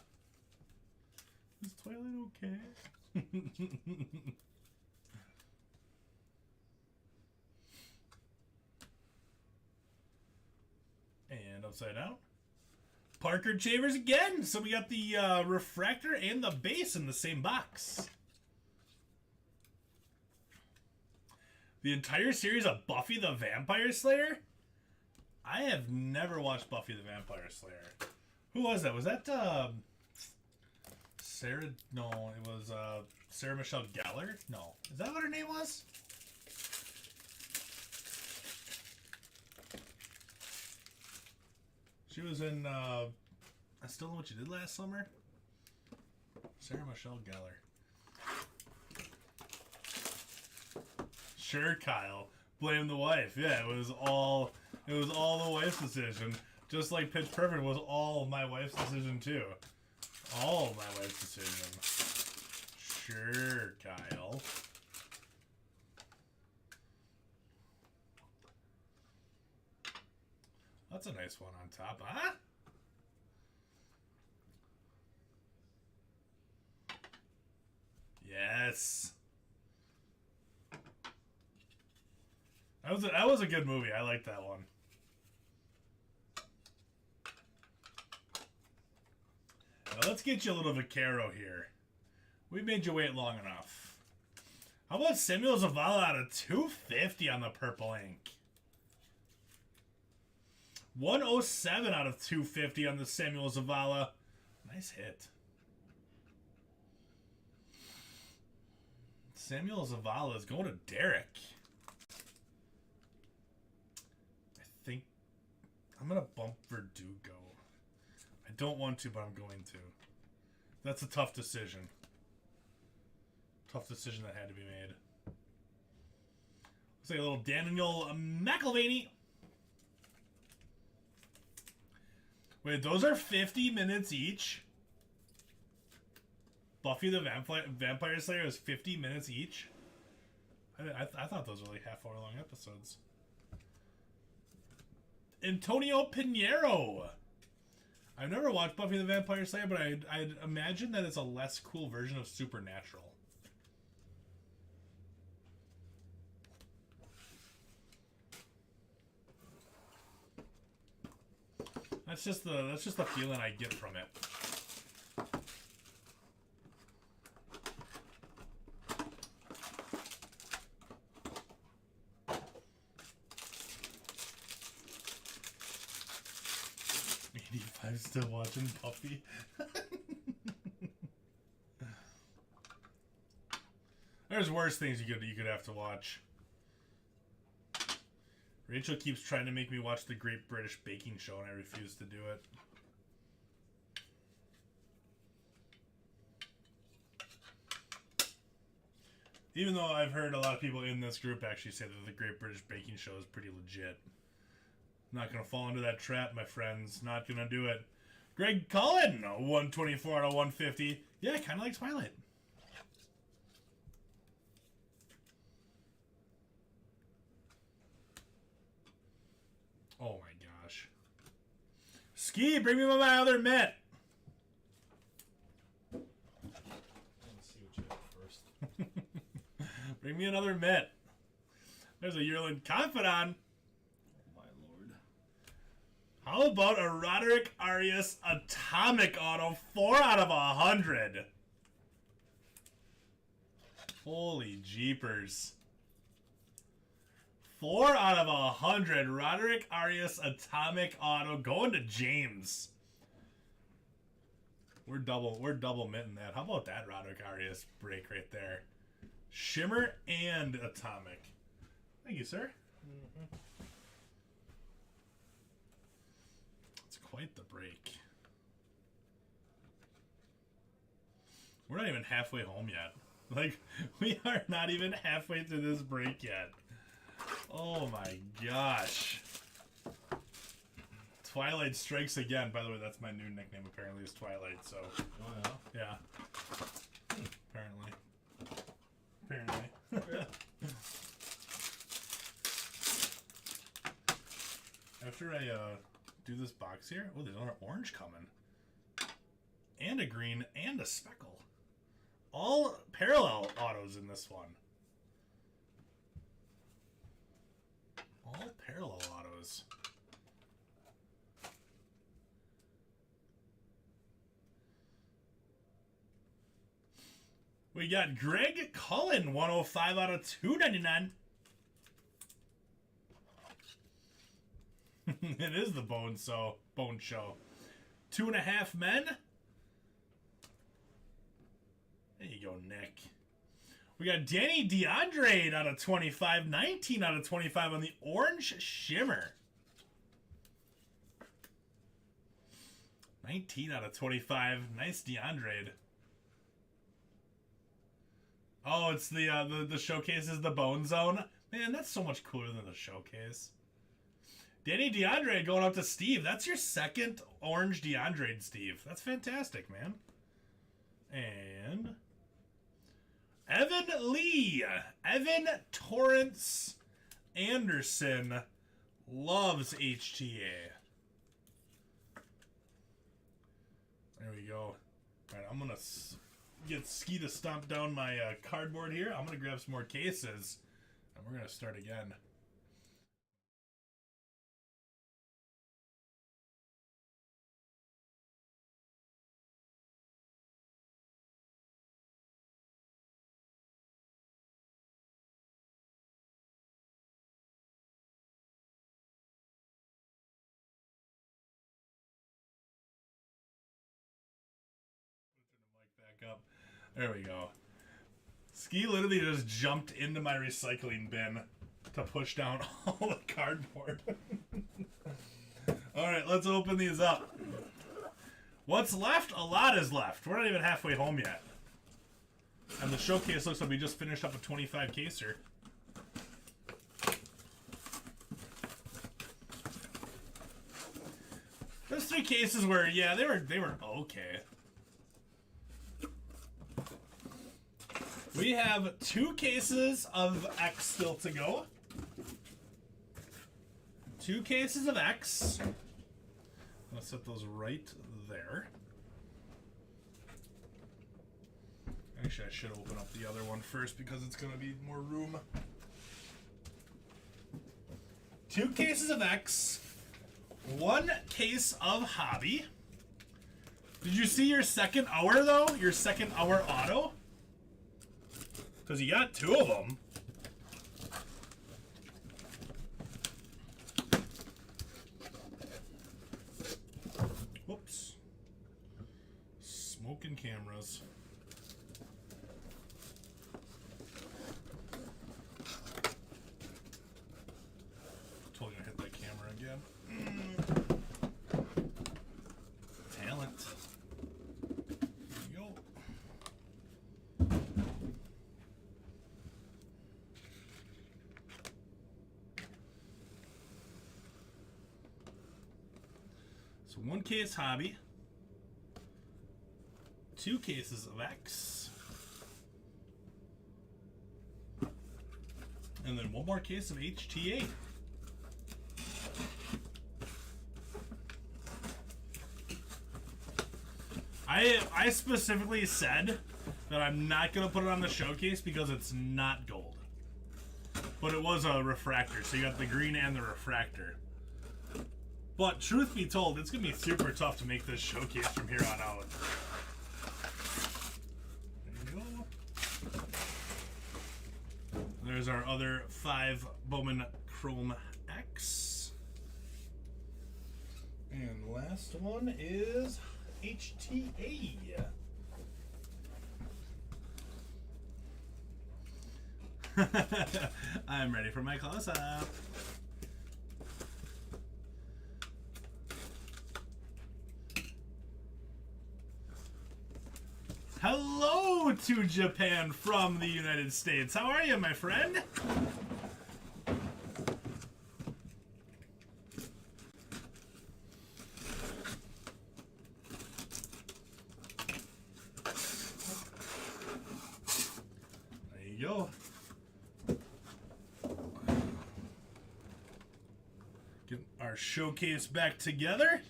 Is Twilight okay? And upside down. Parker Chambers again. So we got the refractor and the base in the same box. The entire series of Buffy the Vampire Slayer? I have never watched Buffy the Vampire Slayer. Who was that? Was that Sarah? No, it was Sarah Michelle Gellar? No. Is that what her name was? She was in I Still Know What You Did Last Summer? Sarah Michelle Gellar. Sure, Kyle. Blame the wife. Yeah, it was all the wife's decision. Just like Pitch Perfect was all my wife's decision too. All my wife's decision. Sure, Kyle. That's a nice one on top, huh? Yes. That was a good movie. I like that one. Now let's get you a little Vaquero here. We made you wait long enough. How about Samuel Zavala out of 250 on the purple ink? 107 out of 250 on the Samuel Zavala. Nice hit. Samuel Zavala is going to Derek. I think I'm going to bump Verdugo. I don't want to, but I'm going to. That's a tough decision. Tough decision that had to be made. Looks like a little Daniel McElvaney. Wait, those are 50 minutes each? Buffy the Vampire Slayer is 50 minutes each? I thought those were like half-hour long episodes. Antonio Pinheiro. I've never watched Buffy the Vampire Slayer, but I'd imagine that it's a less cool version of Supernatural. That's just the feeling I get from it. I'm still watching Buffy. There's worse things you could have to watch. Rachel keeps trying to make me watch the Great British Baking Show, and I refuse to do it. Even though I've heard a lot of people in this group actually say that the Great British Baking Show is pretty legit. Not going to fall into that trap, my friends. Not going to do it. Greg Cullen, 124 out of 150. Yeah, kind of like Twilight. Oh my gosh. Ski, bring me my other mitt. Let's see what you have first. Bring me another mitt. There's a yearling Confidant. How about a Roderick Arias Atomic Auto 4 out of 100? Holy jeepers. 4 out of 100. Roderick Arias Atomic Auto going to James. We're double minting that. How about that Roderick Arias break right there? Shimmer and Atomic. Thank you, sir. Mm-hmm. Quite the break. We're not even halfway home yet. Like, we are not even halfway through this break yet. Oh my gosh. Twilight strikes again. By the way, that's my new nickname apparently, is Twilight, so. Oh, yeah? Yeah. Apparently. After I, do this box here. Oh, there's another orange coming. And a green and a speckle. All parallel autos in this one. All parallel autos. We got Greg Cullen, 105 out of 299. It is the Bone Show. 2.5 Men. There you go, Nick. We got Danny DeAndre out of 25. 19 out of 25 on the Orange Shimmer. 19 out of 25. Nice DeAndre. Oh, it's the showcase is the Bone Zone. Man, that's so much cooler than the showcase. Danny DeAndre going up to Steve. That's your second orange DeAndre, Steve. That's fantastic, man. And Evan Lee. Evan Torrance Anderson loves HTA. There we go. All right, I'm going to get Ski to stomp down my cardboard here. I'm going to grab some more cases, and we're going to start again. Back up. There we go. Ski literally just jumped into my recycling bin to push down all the cardboard. Alright, let's open these up. What's left? A lot is left. We're not even halfway home yet. And the showcase looks like we just finished up a 25 caser. There's 3 cases where, yeah, they were okay. We have 2 cases of X still to go. 2 cases of X. I'm gonna set those right there. Actually, I should open up the other one first because it's gonna be more room. 2 cases of X. 1 case of Hobby. Did you see your second hour though? Your second hour auto? Because you got 2 of them. Whoops. Smoking cameras. Totally gonna hit that camera again. Talent. There you go. So 1 case Hobby, 2 cases of X, and then 1 more case of HTA. I specifically said that I'm not going to put it on the showcase because it's not gold. But it was a refractor, so you got the green and the refractor. But truth be told, it's going to be super tough to make this showcase from here on out. There you go. There's our other 5 Bowman Chrome X. And last one is HTA. I'm ready for my close-up. Hello to Japan from the United States. How are you, my friend? There you go. Get our showcase back together.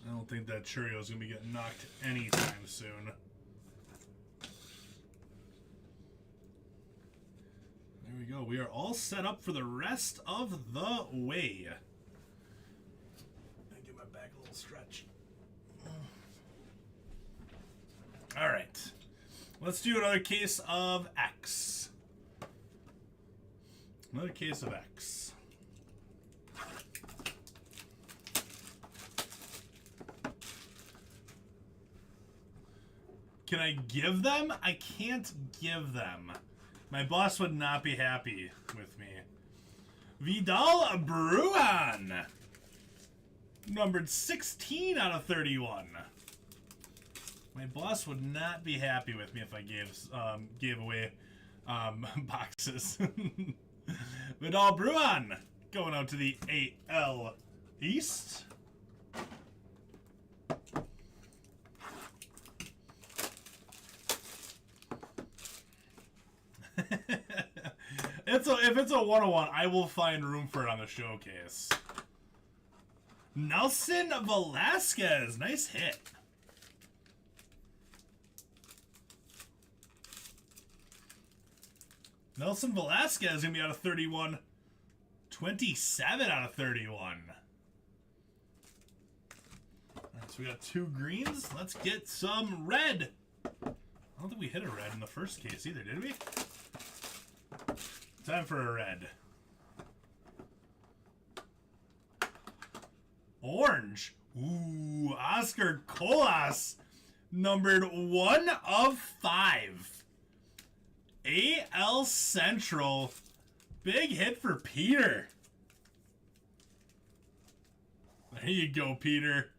I don't think that Cheerio's gonna be getting knocked anytime soon. There we go. We are all set up for the rest of the way. Stretch. All right. Let's do another case of X. Another case of X. Can I give them? I can't give them. My boss would not be happy with me. Vidal Brujan. Numbered 16 out of 31. My boss would not be happy with me if I gave away boxes. Vidal Brujan going out to the AL East. If it's a 101, I will find room for it on the showcase. Nelson Velasquez, nice hit. Nelson Velasquez is going to be out of 31. 27 out of 31. All right, so we got 2 greens. Let's get some red. I don't think we hit a red in the first case either, did we? Time for a red. Orange. Ooh, Oscar Colas. Numbered 1 of 5. AL Central. Big hit for Peter. There you go, Peter.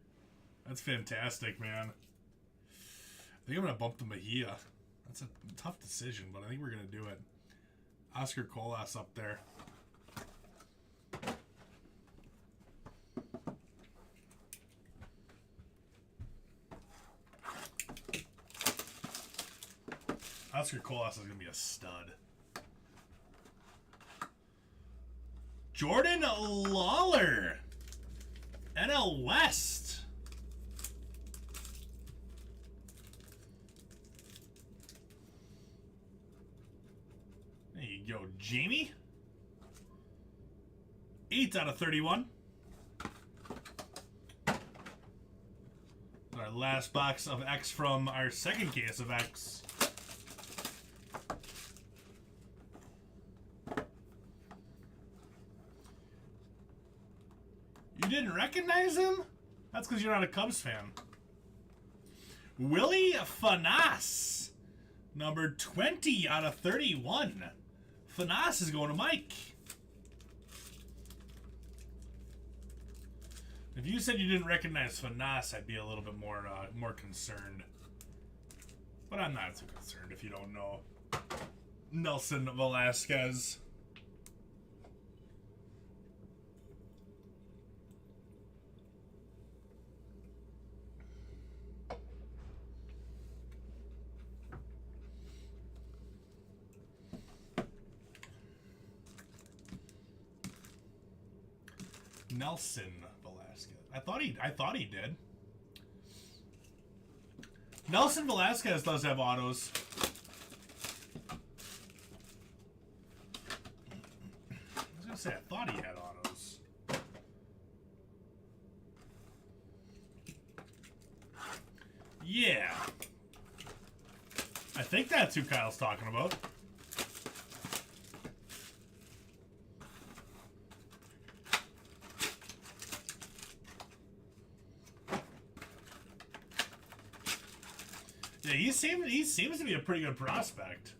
That's fantastic, man. I think I'm going to bump the Mejia. That's a tough decision, but I think we're going to do it. Oscar Colas up there. Oscar Colas is going to be a stud. Jordan Lawler. NL West. There you go, Jamie. 8 out of 31. Our last box of X from our second case of X. You didn't recognize him? That's because you're not a Cubs fan. Willie Fanas. Number 20 out of 31. Fanas is going to Mike. If you said you didn't recognize Fanas, I'd be a little bit more concerned. But I'm not too concerned if you don't know Nelson Velasquez. Nelson Velasquez. I thought he did. Nelson Velasquez does have autos. I was gonna say I thought he had autos. Yeah. I think that's who Kyle's talking about. Yeah, he seems to be a pretty good prospect.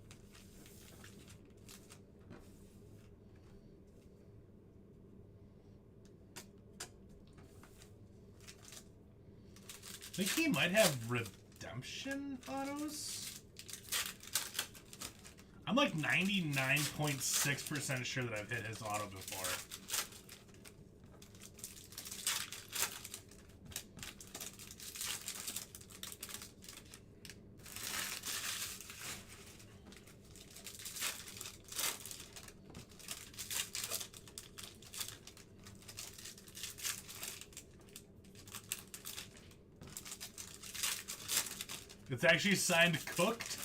I think he might have redemption autos. I'm like 99.6% sure that I've hit his auto before. It's actually signed cooked.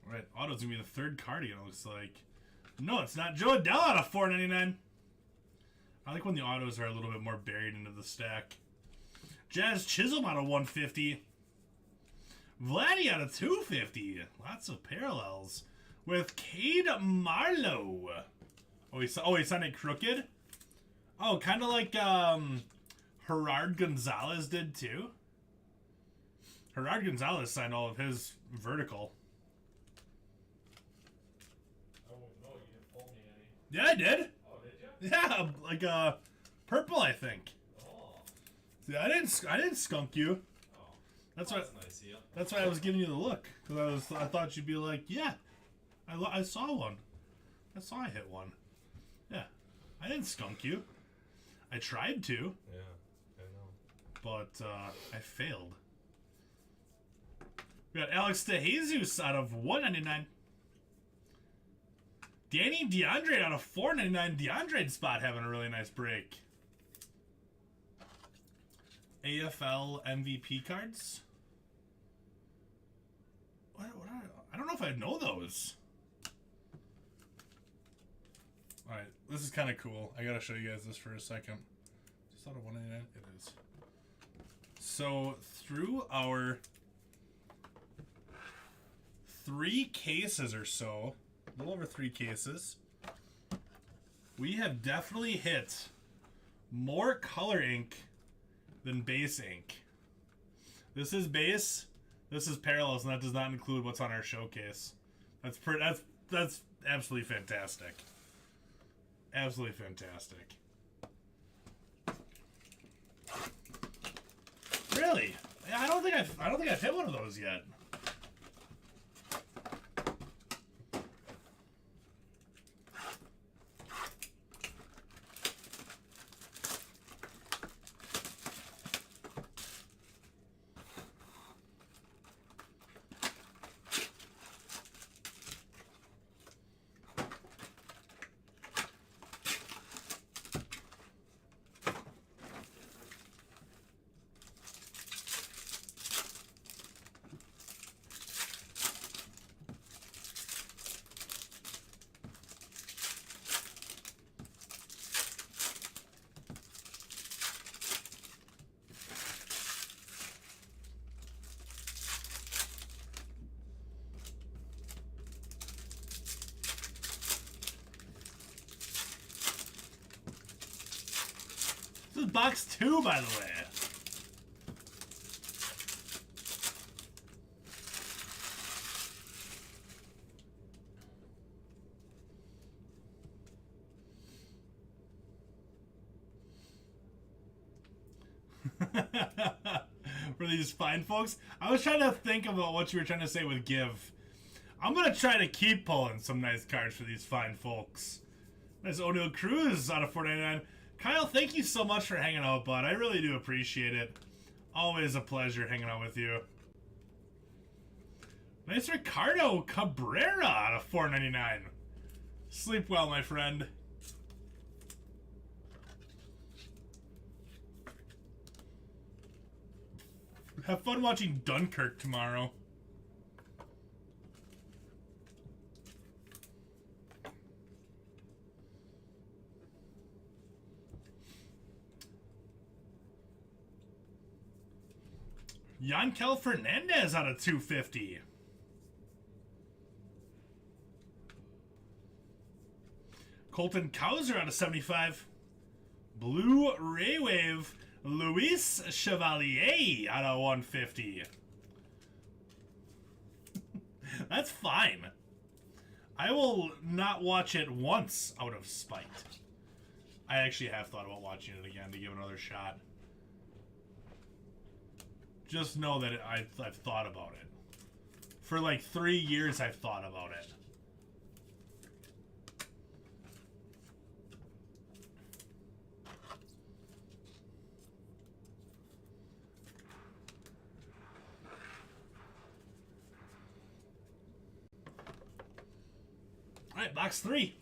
Alright, autos it's gonna be the third card again. It looks like. No, it's not. Joe Adell out of $4.99. I like when the autos are a little bit more buried into the stack. Jazz Chisholm out of $150. Vladdy out of $250. Lots of parallels with Cade Marlowe. Oh, he signed it crooked. Oh, kind of like Gerard Gonzalez did too. Gerard Gonzalez signed all of his vertical. I won't know. You didn't pull me any. Yeah, I did. Oh, did you? Yeah, like purple, I think. Oh. See, I didn't skunk you. Oh. That's That's nice of you. That's why I was giving you the look, because I thought you'd be like, yeah, I saw one. I saw I hit one. Yeah, I didn't skunk you. I tried to. Yeah, I know. But I failed. We got Alex DeJesus out of $1.99. Danny DeAndre out of $4.99. DeAndre spot having a really nice break. AFL MVP cards. I don't know if I know those. Alright, this is kind of cool. I gotta show you guys this for a second. Just out of $1.99? It is. So, through our 3 cases or so, a little over 3 cases, we have definitely hit more color ink than base ink. This is base. This is parallels, and that does not include what's on our showcase. That's absolutely fantastic. Absolutely fantastic. Really? I don't think I've hit one of those yet. This is box 2, by the way. For these fine folks, I was trying to think about what you were trying to say with give. I'm gonna try to keep pulling some nice cards for these fine folks. Nice O'Neal Cruz out of $4.99. Kyle, thank you so much for hanging out, bud. I really do appreciate it. Always a pleasure hanging out with you. Nice Ricardo Cabrera out of $4.99. Sleep well, my friend. Have fun watching Dunkirk tomorrow. Yankel Fernandez out of $250. Colton Cowser out of $75. Blue Ray Wave Luis Chevalier out of $150. That's fine. I will not watch it once out of spite. I actually have thought about watching it again to give it another shot. Just know that I've thought about it. For like 3 years I've thought about it. Alright, box 3.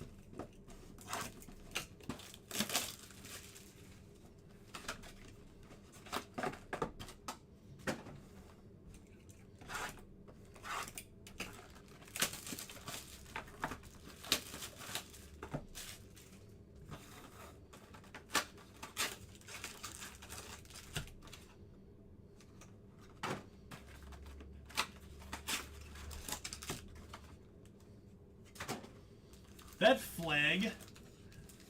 That flag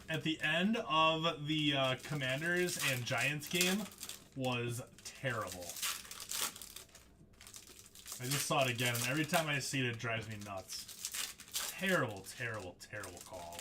at the end of the Commanders and Giants game was terrible. I just saw it again, and every time I see it, it drives me nuts. Terrible, terrible, terrible call.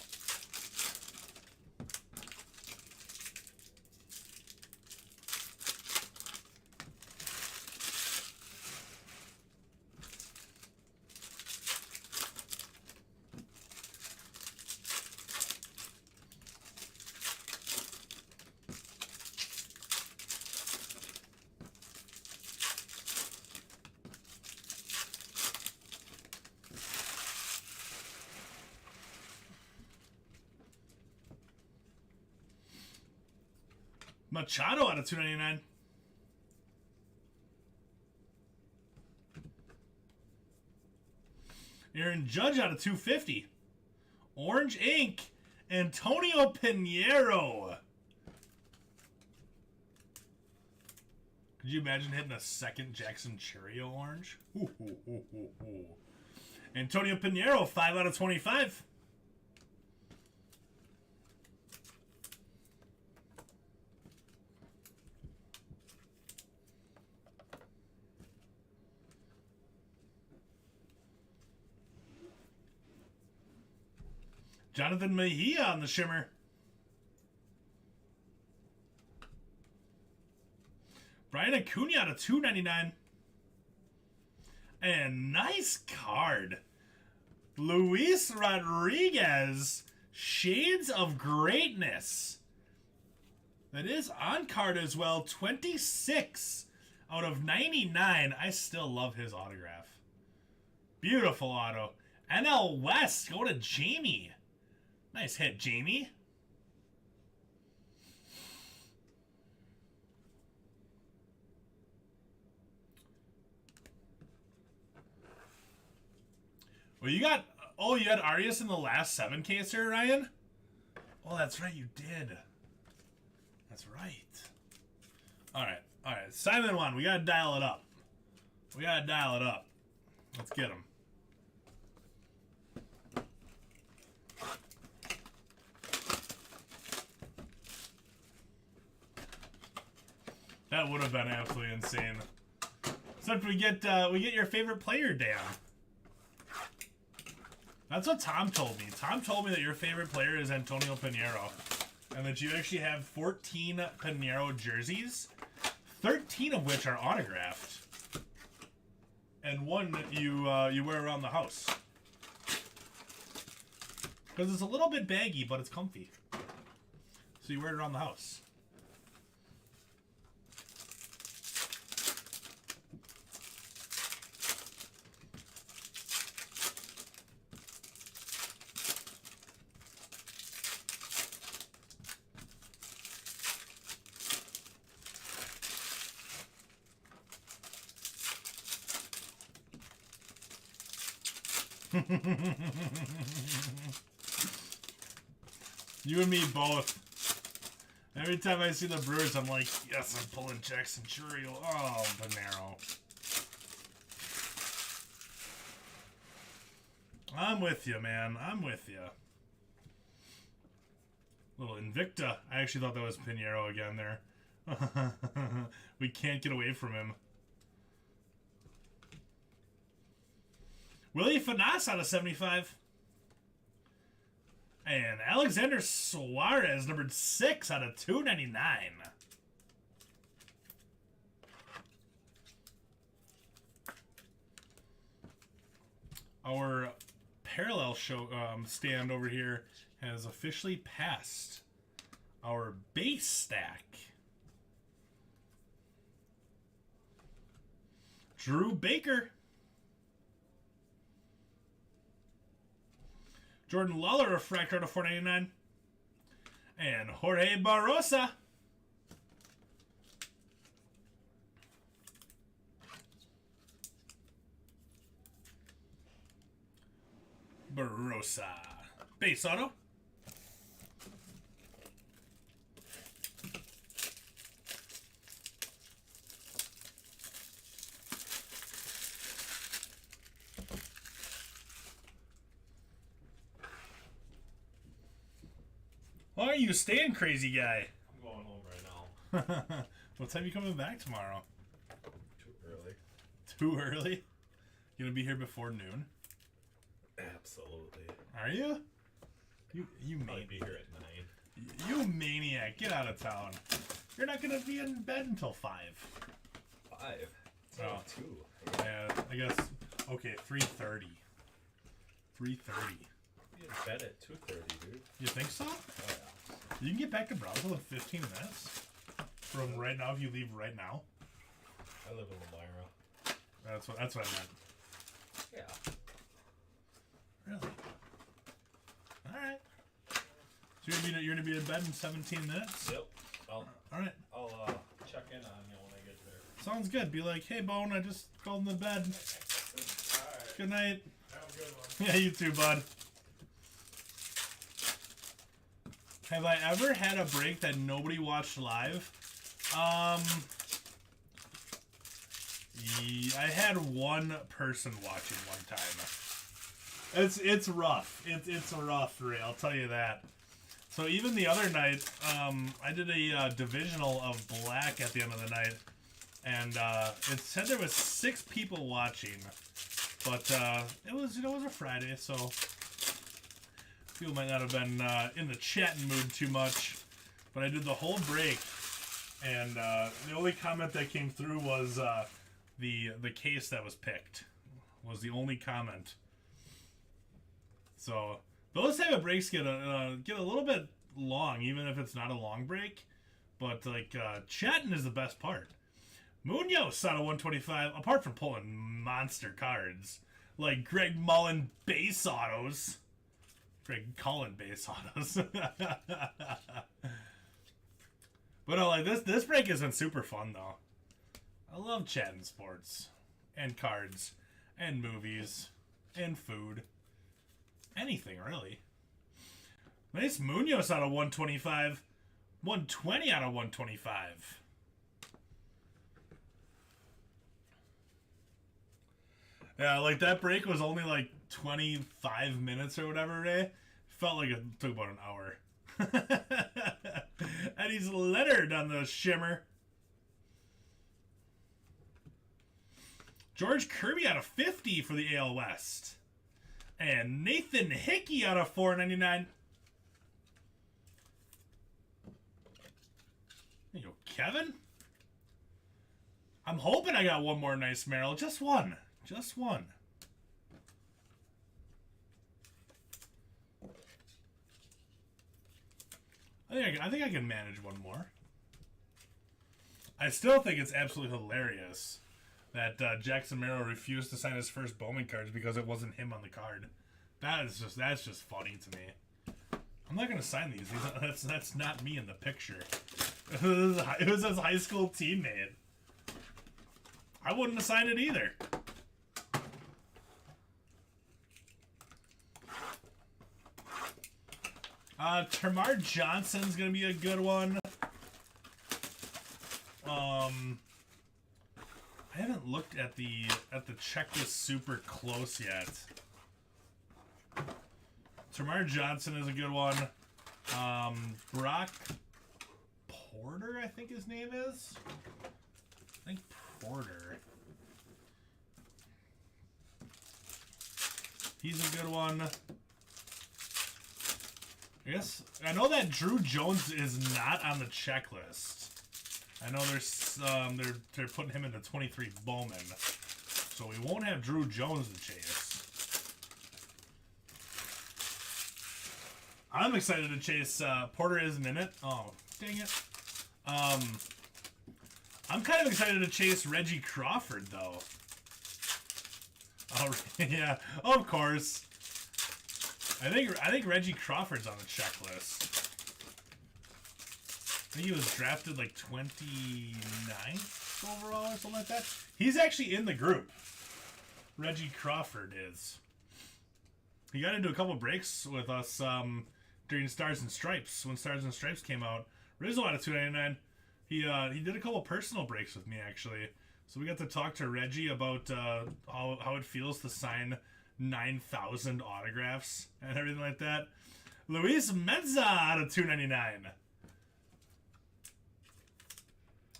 Machado out of 299. Aaron Judge out of 250. Orange ink, Antonio Pinheiro. Could you imagine hitting a second Jackson Cheerio orange? Ooh, ooh, ooh, ooh, ooh. Antonio Pinheiro, 5 out of 25. Jonathan Mejia on the shimmer. Brian Acuna out of 299. And nice card. Luis Rodriguez, Shades of Greatness. That is on card as well. 26 out of 99. I still love his autograph. Beautiful auto. NL West, go to Jamie. Nice hit, Jamie. Well, you got... Oh, you had Arias in the last 7 caser, Ryan? Oh, that's right, you did. That's right. Alright, alright. Simon 1, we gotta dial it up. We gotta dial it up. Let's get him. That would have been absolutely insane. Except we get your favorite player down. That's what Tom told me. Tom told me that your favorite player is Antonio Pinheiro, and that you actually have 14 Pinheiro jerseys, 13 of which are autographed, and 1 that you wear around the house. Because it's a little bit baggy, but it's comfy. So you wear it around the house. You and me both. Every time I see the Brewers, I'm like, yes, I'm pulling Jackson Cheerio. Oh, Pinheiro. I'm with you, man. I'm with you. Little Invicta. I actually thought that was Pinheiro again there. We can't get away from him. Willie Fanas out of 75. And Alexander Suarez, numbered 6 out of 299. Our parallel show stand over here has officially passed our base stack. Drew Baker. Jordan Lawler, refractor to 499. And Jorge Barrosa. Barrosa. Base auto. Why aren't you staying, crazy guy? I'm going home right now. What time are you coming back tomorrow? Too early. Too early? You gonna be here before noon? Absolutely. Are you? You Might be maniac. here at 9. You maniac. Get out of town. You're not gonna be in bed until 5. 5? It's Oh. 2. Yeah, I guess. Okay, 3:30. 3:30. Be in bed at 2:30, dude. You think so? Oh, yeah. You can get back to Brownsville in 15 minutes. From right now, if you leave right now. I live in Elmira. That's what I meant. Yeah. Really? Alright. So you're gonna be in bed in 17 minutes? Yep. Alright. I'll check in on you when I get there. Sounds good. Be like, hey, Bone, I just called in the bed. Alright. Good night. Have a good one. Yeah, you too, bud. Have I ever had a break that nobody watched live? I had one person watching one time. It's rough. It's a rough, Ray. I'll tell you that. So even the other night, I did a divisional of black at the end of the night, and it said there was 6 people watching, but it was a Friday, so people might not have been in the chatting mood too much. But I did the whole break, and the only comment that came through was the case that was picked was the only comment. So those type of breaks get a little bit long, even if it's not a long break. But like chatting is the base part. Munoz out of 125, apart from pulling monster cards like Greg Mullen base autos. Greg Cullen base autos. But like this break has been super fun though. I love chatting sports and cards and movies and food. Anything really. Nice Munoz out of 125. 120 out of 125. Yeah, like that break was only like 25 minutes or whatever, Ray. Felt like it took about an hour. And he's littered on the shimmer. George Kirby out of 50 for the AL West. And Nathan Hickey out of 499. There you go, Kevin. I'm hoping I got one more nice Merrill. Just one. Just one. I think I can manage one more. I still think it's absolutely hilarious that Jackson Merrill refused to sign his first Bowman cards because it wasn't him on the card. That's just funny to me. I'm not gonna sign these. That's not me in the picture. It was his high school teammate. I wouldn't have signed it either. Tamar Johnson's gonna be a good one. I haven't looked at the checklist super close yet. Tamar Johnson is a good one. Brock Porter, I think his name is. I think Porter. He's a good one. I guess I know that Drew Jones is not on the checklist. I know there's they're putting him into 23 Bowman, so we won't have Drew Jones to chase. I'm excited to chase. Porter isn't in it. Oh, dang it. I'm kind of excited to chase Reggie Crawford though. Oh yeah, of course. I think Reggie Crawford's on the checklist. I think he was drafted like 29th overall or something like that. He's actually in the group. Reggie Crawford is. He got into a couple breaks with us during Stars and Stripes. When Stars and Stripes came out, Rizzo out of 299. He did a couple personal breaks with me actually. So we got to talk to Reggie about how it feels to sign 9,000 autographs and everything like that. Luis Menza out of 299.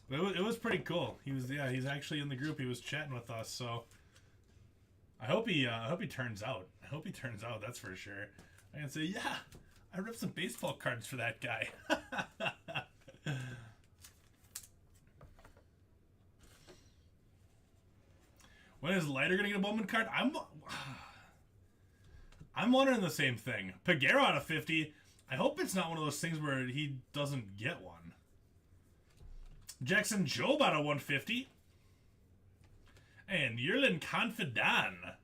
It was pretty cool. He's actually in the group. He was chatting with us, so I hope he turns out. I hope he turns out. That's for sure. I can say, yeah, I ripped some baseball cards for that guy. When is Leiter gonna get a Bowman card? I'm wondering the same thing. Peguero out of 50. I hope it's not one of those things where he doesn't get one. Jackson Jobe out of 150. And Yerlin Confidan.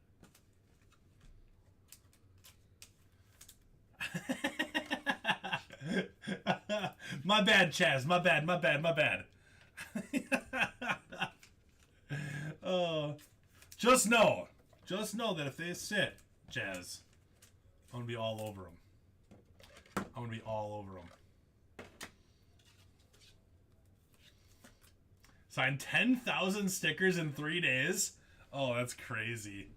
My bad, Chaz. My bad. Just know that if they sit, Chaz, I'm gonna be all over them. Signed 10,000 stickers in 3 days. Oh, that's crazy.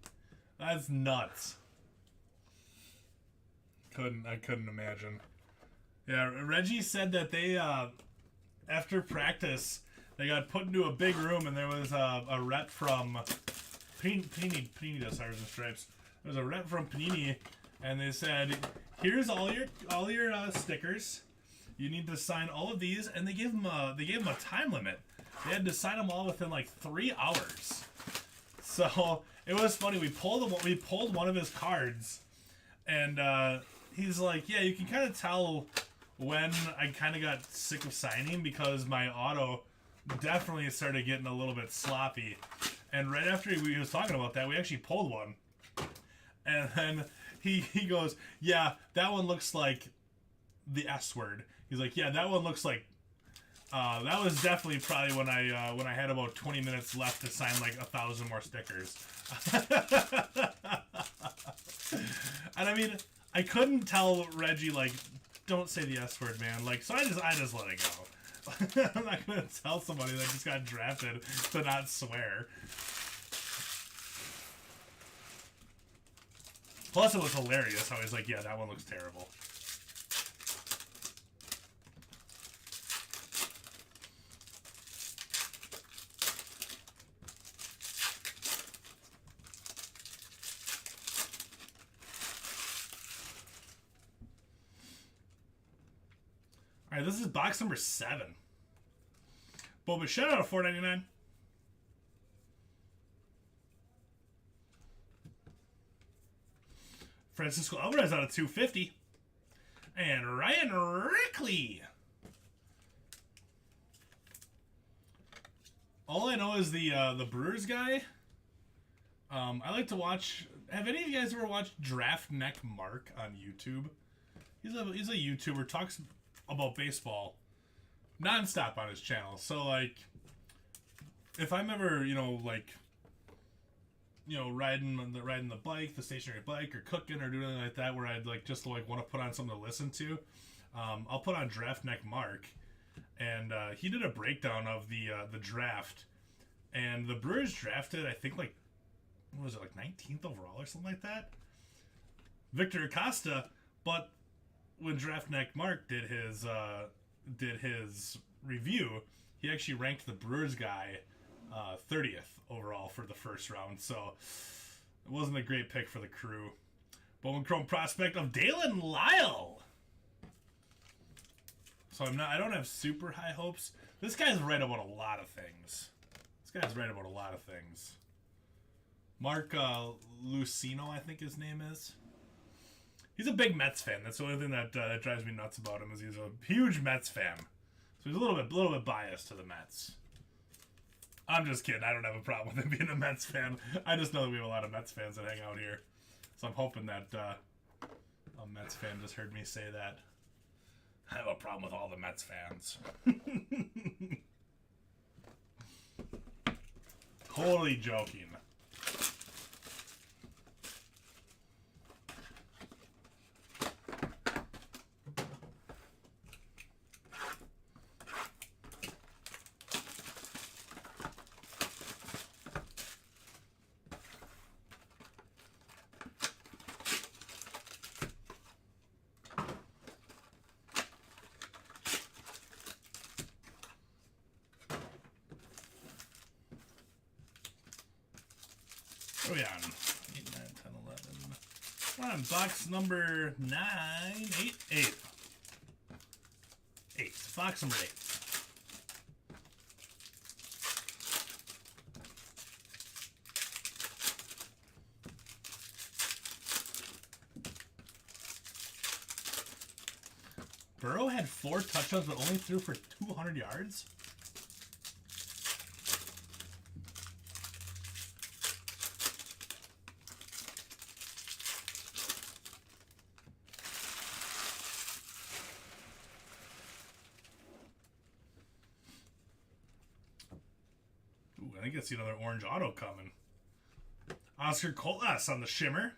That's nuts. I couldn't imagine. Yeah, Reggie said that they after practice they got put into a big room and there was a rep from Panini does Stars and Stripes. There was a rep from Panini and they said, "Here's all your stickers. You need to sign all of these," and they gave him a time limit. They had to sign them all within like 3 hours. So it was funny. We pulled one of his cards, and he's like, "Yeah, you can kind of tell when I kind of got sick of signing because my auto definitely started getting a little bit sloppy." And right after we was talking about that, we actually pulled one, and then he goes, "Yeah, that one looks like the S word." He's like, "Yeah, that one looks like." That was definitely probably when I had about 20 minutes left to sign like 1,000 more stickers. And I mean, I couldn't tell Reggie like, "Don't say the S word, man." Like, so I just let it go. I'm not gonna tell somebody that just got drafted to not swear. Plus, it was hilarious how he's like, "Yeah, that one looks terrible." Alright, this is box number 7. Boba Shed out of 499. Francisco Alvarez out of 250. And Ryan Rickley. All I know is the Brewers guy. I like to watch. Have any of you guys ever watched Draft Neck Mark on YouTube? He's a YouTuber, talks about baseball nonstop on his channel. So like, if I'm ever riding the bike, the stationary bike, or cooking or doing anything like that, where I'd just want to put on something to listen to, I'll put on Draft Neck Mark, and he did a breakdown of the draft, and the Brewers drafted, I think, what was it, 19th overall or something like that, Victor Acosta. But when Draft Neck Mark did his review, he actually ranked the Brewers guy 30th overall for the first round, so it wasn't a great pick for the crew. Bowman Chrome prospect of Dalen Lyle. So I don't have super high hopes. This guy's right about a lot of things. Mark Lucino, I think his name is. He's a big Mets fan. That's the only thing that drives me nuts about him, is he's a huge Mets fan. So he's a little bit biased to the Mets. I'm just kidding. I don't have a problem with him being a Mets fan. I just know that we have a lot of Mets fans that hang out here. So I'm hoping that a Mets fan just heard me say that. I have a problem with all the Mets fans. Totally joking. What are we on? 8, 9, 10, 11. We're on box number 9, 8, 8. 8. Box number 8. Burrow had 4 touchdowns, but only threw for 200 yards. Ooh, I think I see another orange auto coming. Oscar Colas on the shimmer.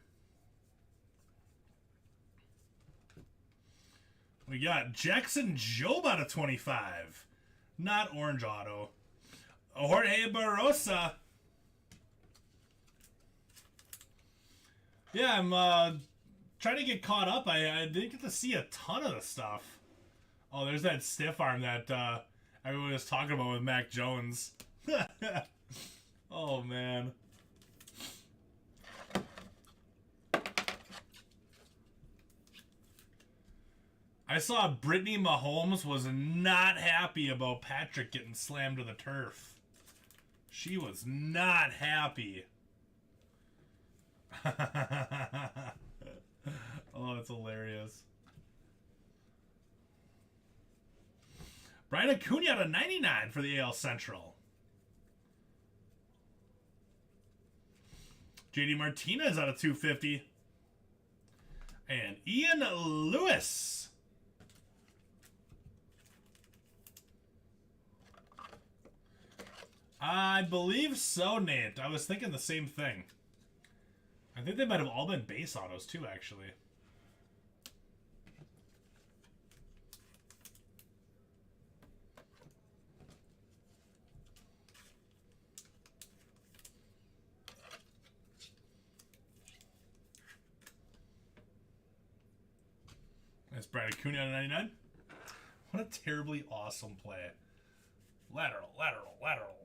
We got Jackson Jobe out of 25. Not orange auto. Jorge Barrosa. Yeah, I'm trying to get caught up. I didn't get to see a ton of the stuff. Oh, there's that stiff arm that everyone was talking about with Mac Jones. Oh, man. I saw Brittany Mahomes was not happy about Patrick getting slammed to the turf. She was not happy. Oh, that's hilarious. Brian Acuna out of 99 for the AL Central. JD Martinez out of 250. And Ian Lewis. I believe so, Nate. I was thinking the same thing. I think they might have all been base autos, too, actually. That's Brad Acuna out of 99. What a terribly awesome play. Lateral, lateral, lateral.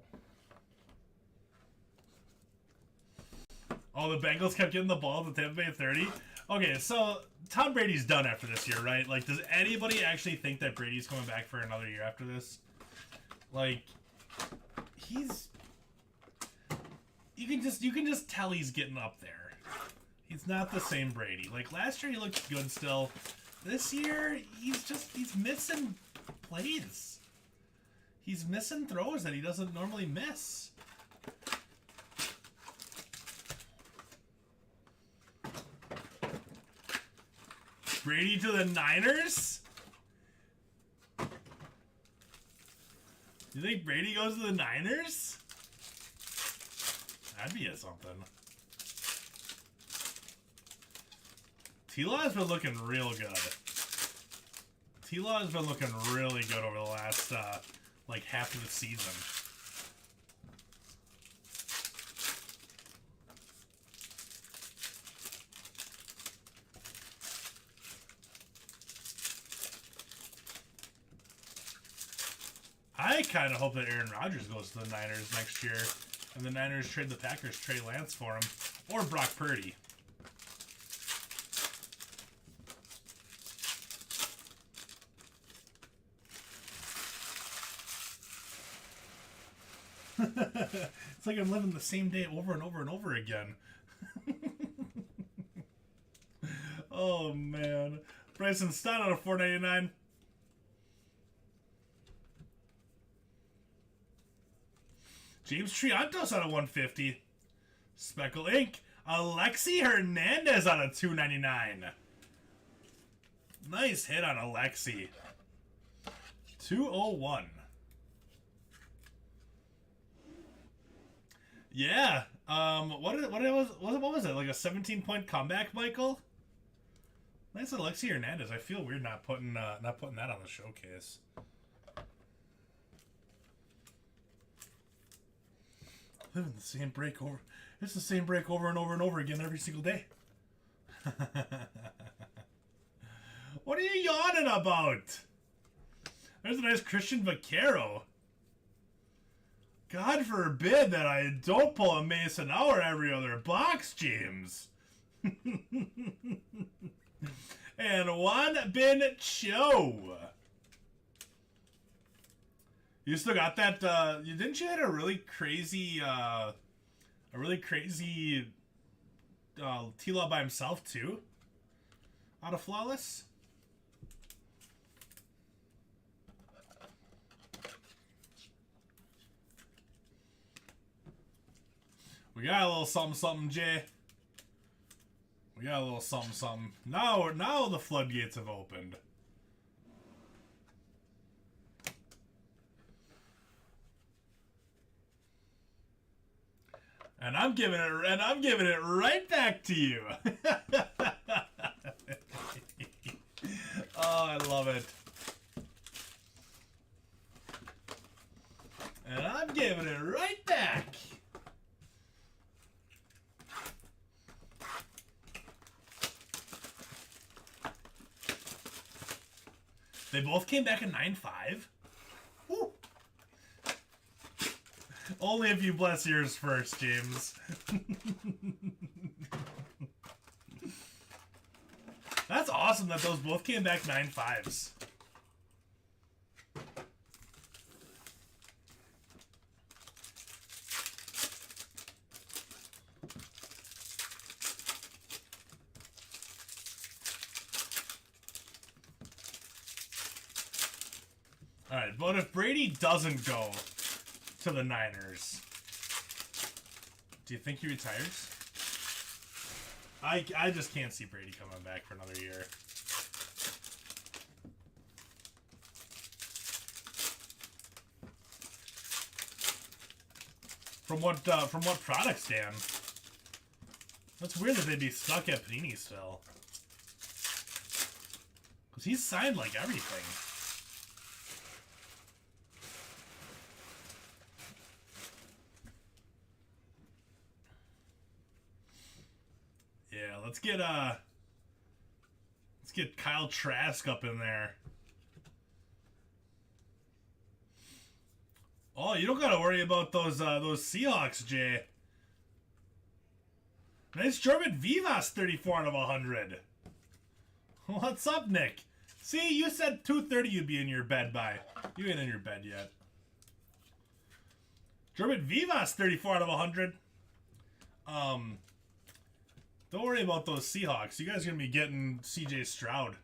Oh, the Bengals kept getting the ball at the Tampa Bay 30. Okay, so Tom Brady's done after this year, right? Like, does anybody actually think that Brady's coming back for another year after this? Like, he's... You can just tell he's getting up there. He's not the same Brady. Like, last year he looked good still. This year, he's missing plays. He's missing throws that he doesn't normally miss. Brady to the Niners? You think Brady goes to the Niners? That'd be something. T-Law has been looking real good. T-Law has been looking really good over the last, like, half of the season. I kind of hope that Aaron Rodgers goes to the Niners next year, and the Niners trade the Packers Trey Lance for him, or Brock Purdy. It's like I'm living the same day over and over and over again. Oh, man. Bryson Stott out of 499. James Triantos out of 150. Speckle Inc. Alexi Hernandez out of 299. Nice hit on Alexi. 201. Yeah. What was it? Like a 17-point comeback, Michael? Nice Alexi Hernandez. I feel weird not putting that on the showcase. Living the same break over. It's the same break over and over and over again every single day. What are you yawning about? There's a nice Christian Vaquero. God forbid that I don't pull a Mason Hour every other box, James. And Juan Bin Cho. You still got that, didn't you hit a really crazy, T-Law by himself, too? Out of Flawless? We got a little something, something, Jay. We got a little something, something. Now the floodgates have opened. And I'm giving it right back to you. Oh, I love it. And I'm giving it right back. They both came back in 9.5. Woo. Only if you bless yours first, James. That's awesome that those both came back 9.5s. Alright, but if Brady doesn't go to the Niners, do you think he retires? I just can't see Brady coming back for another year. From what product stand? That's weird that they'd be stuck at Panini still. Because he's signed like everything. Yeah, let's get Kyle Trask up in there. Oh, you don't gotta worry about those Seahawks, Jay. Nice Jordan Vivas, 34 out of 100. What's up, Nick? See, you said 2:30 you'd be in your bed by. You ain't in your bed yet. Jordan Vivas, 34 out of 100. Don't worry about those Seahawks. You guys are going to be getting CJ Stroud.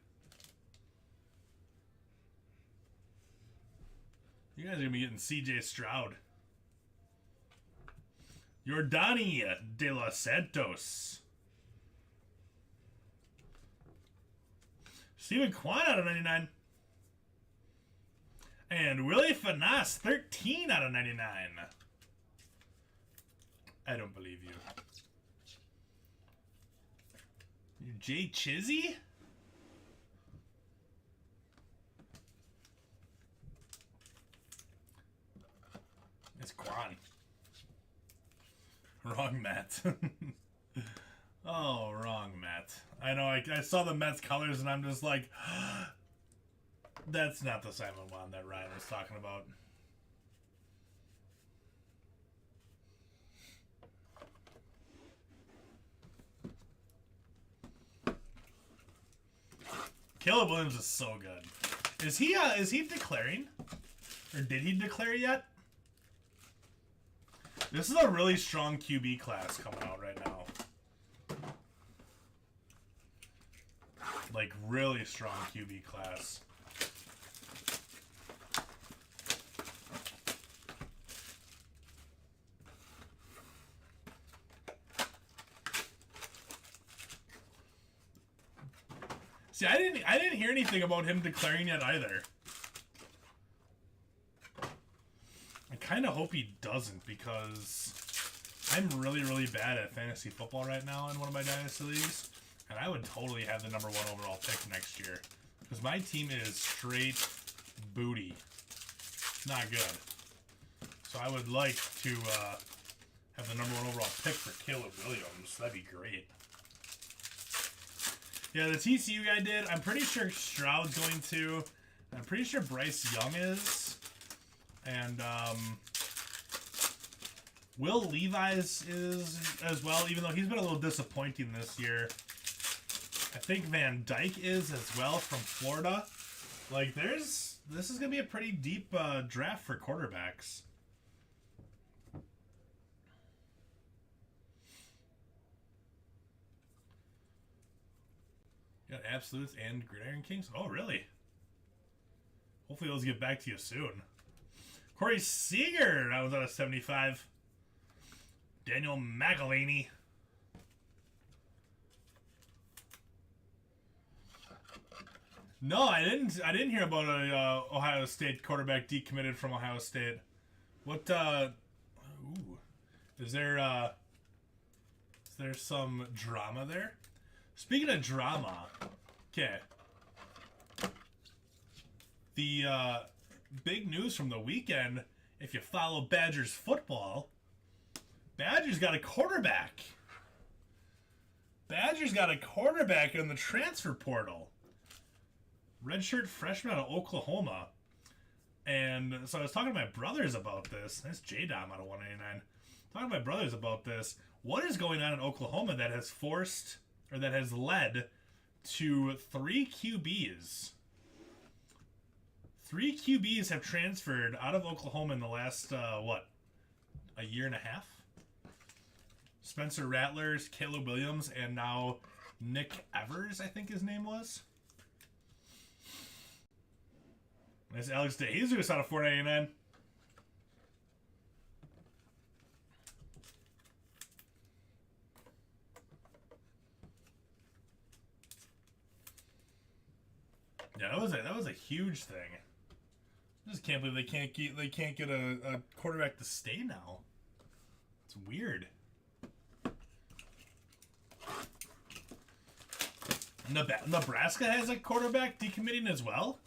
You guys are going to be getting CJ Stroud. Yordani De Los Santos. Stephen Kwan out of 99. And Willie Fanas, 13 out of 99. I don't believe you. Jay Chizzy? It's Quan. Wrong Matt. Oh, wrong Matt. I know, I saw the Mets colors and I'm just like, that's not the Simon Wan that Ryan was talking about. Caleb Williams is so good. Is he declaring? Or did he declare yet? This is a really strong QB class coming out right now. Like, really strong QB class. See, I didn't hear anything about him declaring yet either. I kind of hope he doesn't because I'm really, really bad at fantasy football right now in one of my dynasty leagues, and I would totally have the #1 overall pick next year because my team is straight booty. Not good. So I would like to have the #1 overall pick for Caleb Williams. That'd be great. Yeah, the TCU guy did. I'm pretty sure Stroud's going to. I'm pretty sure Bryce Young is. And Will Levi's is as well, even though he's been a little disappointing this year. I think Van Dyke is as well from Florida. Like, this is going to be a pretty deep draft for quarterbacks. Got Absolutes and Gridiron Kings. Oh, really? Hopefully those get back to you soon. Corey Seager, that was out of 75. Daniel McElhaney. No, I didn't hear about a Ohio State quarterback decommitted from Ohio State. What? Ooh, is there some drama there? Speaking of drama, okay. The big news from the weekend, if you follow Badgers football, Badgers got a quarterback. Badgers got a quarterback in the transfer portal. Redshirt freshman out of Oklahoma. And so I was talking to my brothers about this. That's J-Dom out of 189. Talking to my brothers about this. What is going on in Oklahoma that has forced, or that has led to 3 QBs? 3 QBs have transferred out of Oklahoma in the last, a year and a half? Spencer Rattlers, Caleb Williams, and now Nick Evers, I think his name was. Nice Alex DeJesus out of 499. Yeah, that was a huge thing. I just can't believe they can't get a quarterback to stay now. It's weird. Nebraska has a quarterback decommitting as well.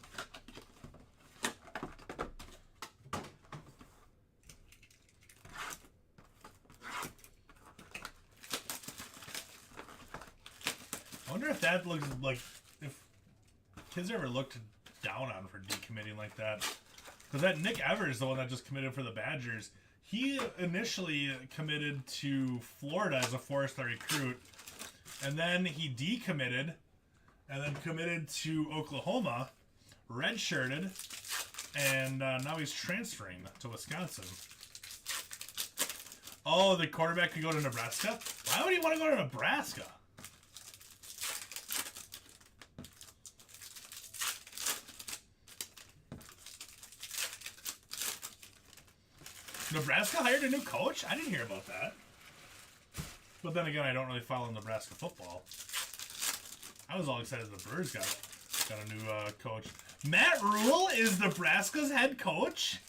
I wonder if that looks like, if kids ever looked down on for decommitting like that. Because that Nick Evers, the one that just committed for the Badgers, he initially committed to Florida as a 4-star recruit, and then he decommitted, and then committed to Oklahoma, redshirted, and now he's transferring to Wisconsin. Oh, the quarterback could go to Nebraska? Why would he want to go to Nebraska? Nebraska hired a new coach? I didn't hear about that. But then again, I don't really follow Nebraska football. I was all excited the Brewers got a new coach. Matt Rule is Nebraska's head coach?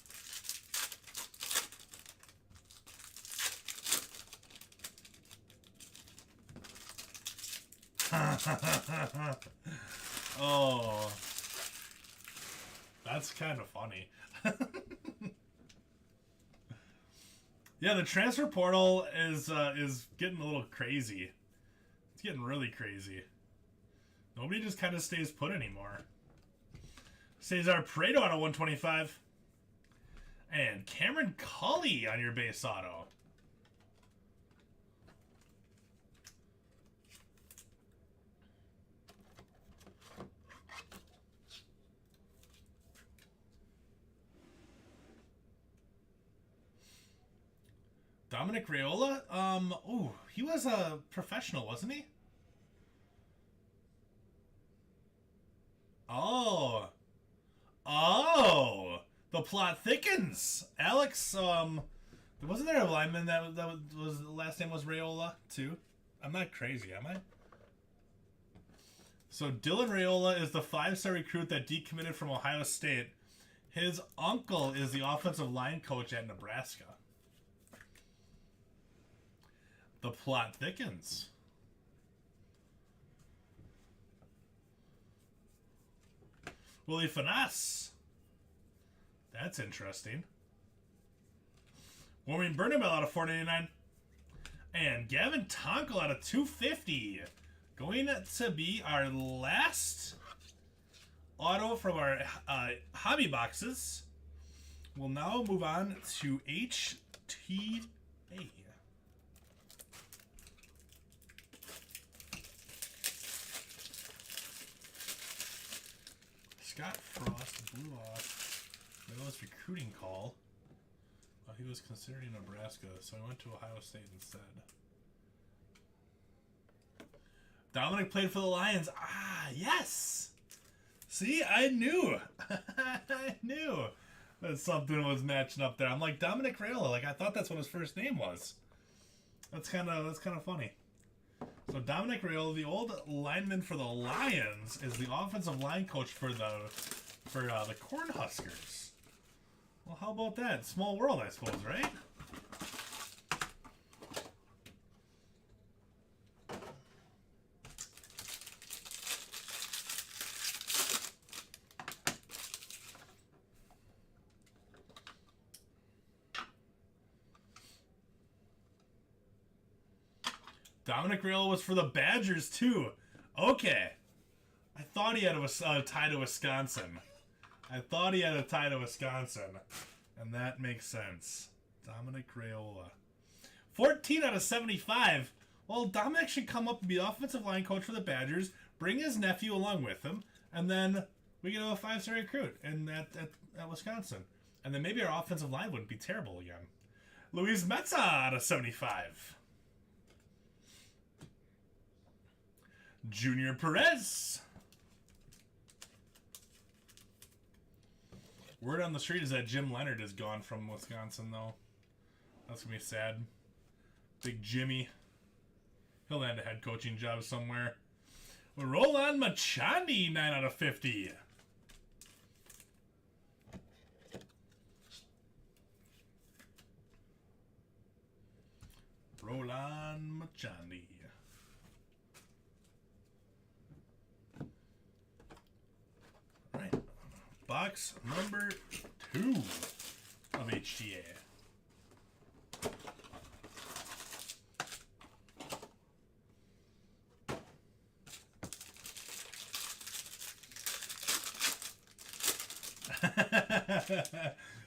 Oh. That's kind of funny. Yeah, the transfer portal is getting a little crazy. It's getting really crazy. Nobody just kind of stays put anymore. Cesar Prado out of 125. And Cameron Culley on your base auto. Dominic Raiola? Ooh, he was a professional, wasn't he? Oh. Oh. The plot thickens. Alex, wasn't there a lineman that was the last name was Raiola, too? I'm not crazy, am I? So Dylan Raiola is the 5-star recruit that decommitted from Ohio State. His uncle is the offensive line coach at Nebraska. The plot thickens. Willie Finesse. That's interesting. Warming Burnham out of 499. And Gavin Tonkel out of 250. Going to be our last auto from our hobby boxes. We'll now move on to HTAs. Hey. Scott Frost blew off Miller's recruiting call while he was considering Nebraska, so he went to Ohio State instead. Dominic played for the Lions. Ah, yes! See, I knew. I knew that something was matching up there. I'm like, Dominic Raiola. Like, I thought that's what his first name was. That's kind of funny. So Dominic Raiola, the old lineman for the Lions, is the offensive line coach for the Cornhuskers. Well, how about that? Small world, I suppose, right? Dominic Raiola was for the Badgers, too. Okay. I thought he had a tie to Wisconsin. And that makes sense. Dominic Raiola. 14 out of 75. Well, Dominic should come up and be offensive line coach for the Badgers, bring his nephew along with him, and then we get a 5-star recruit at Wisconsin. And then maybe our offensive line wouldn't be terrible again. Luis Meza out of 75. Junior Perez. Word on the street is that Jim Leonard is gone from Wisconsin, though. That's going to be sad. Big Jimmy. He'll land a head coaching job somewhere. Roland Machandi, 9 out of 50. Roland Machandi. Alright. Box number 2 of HTA.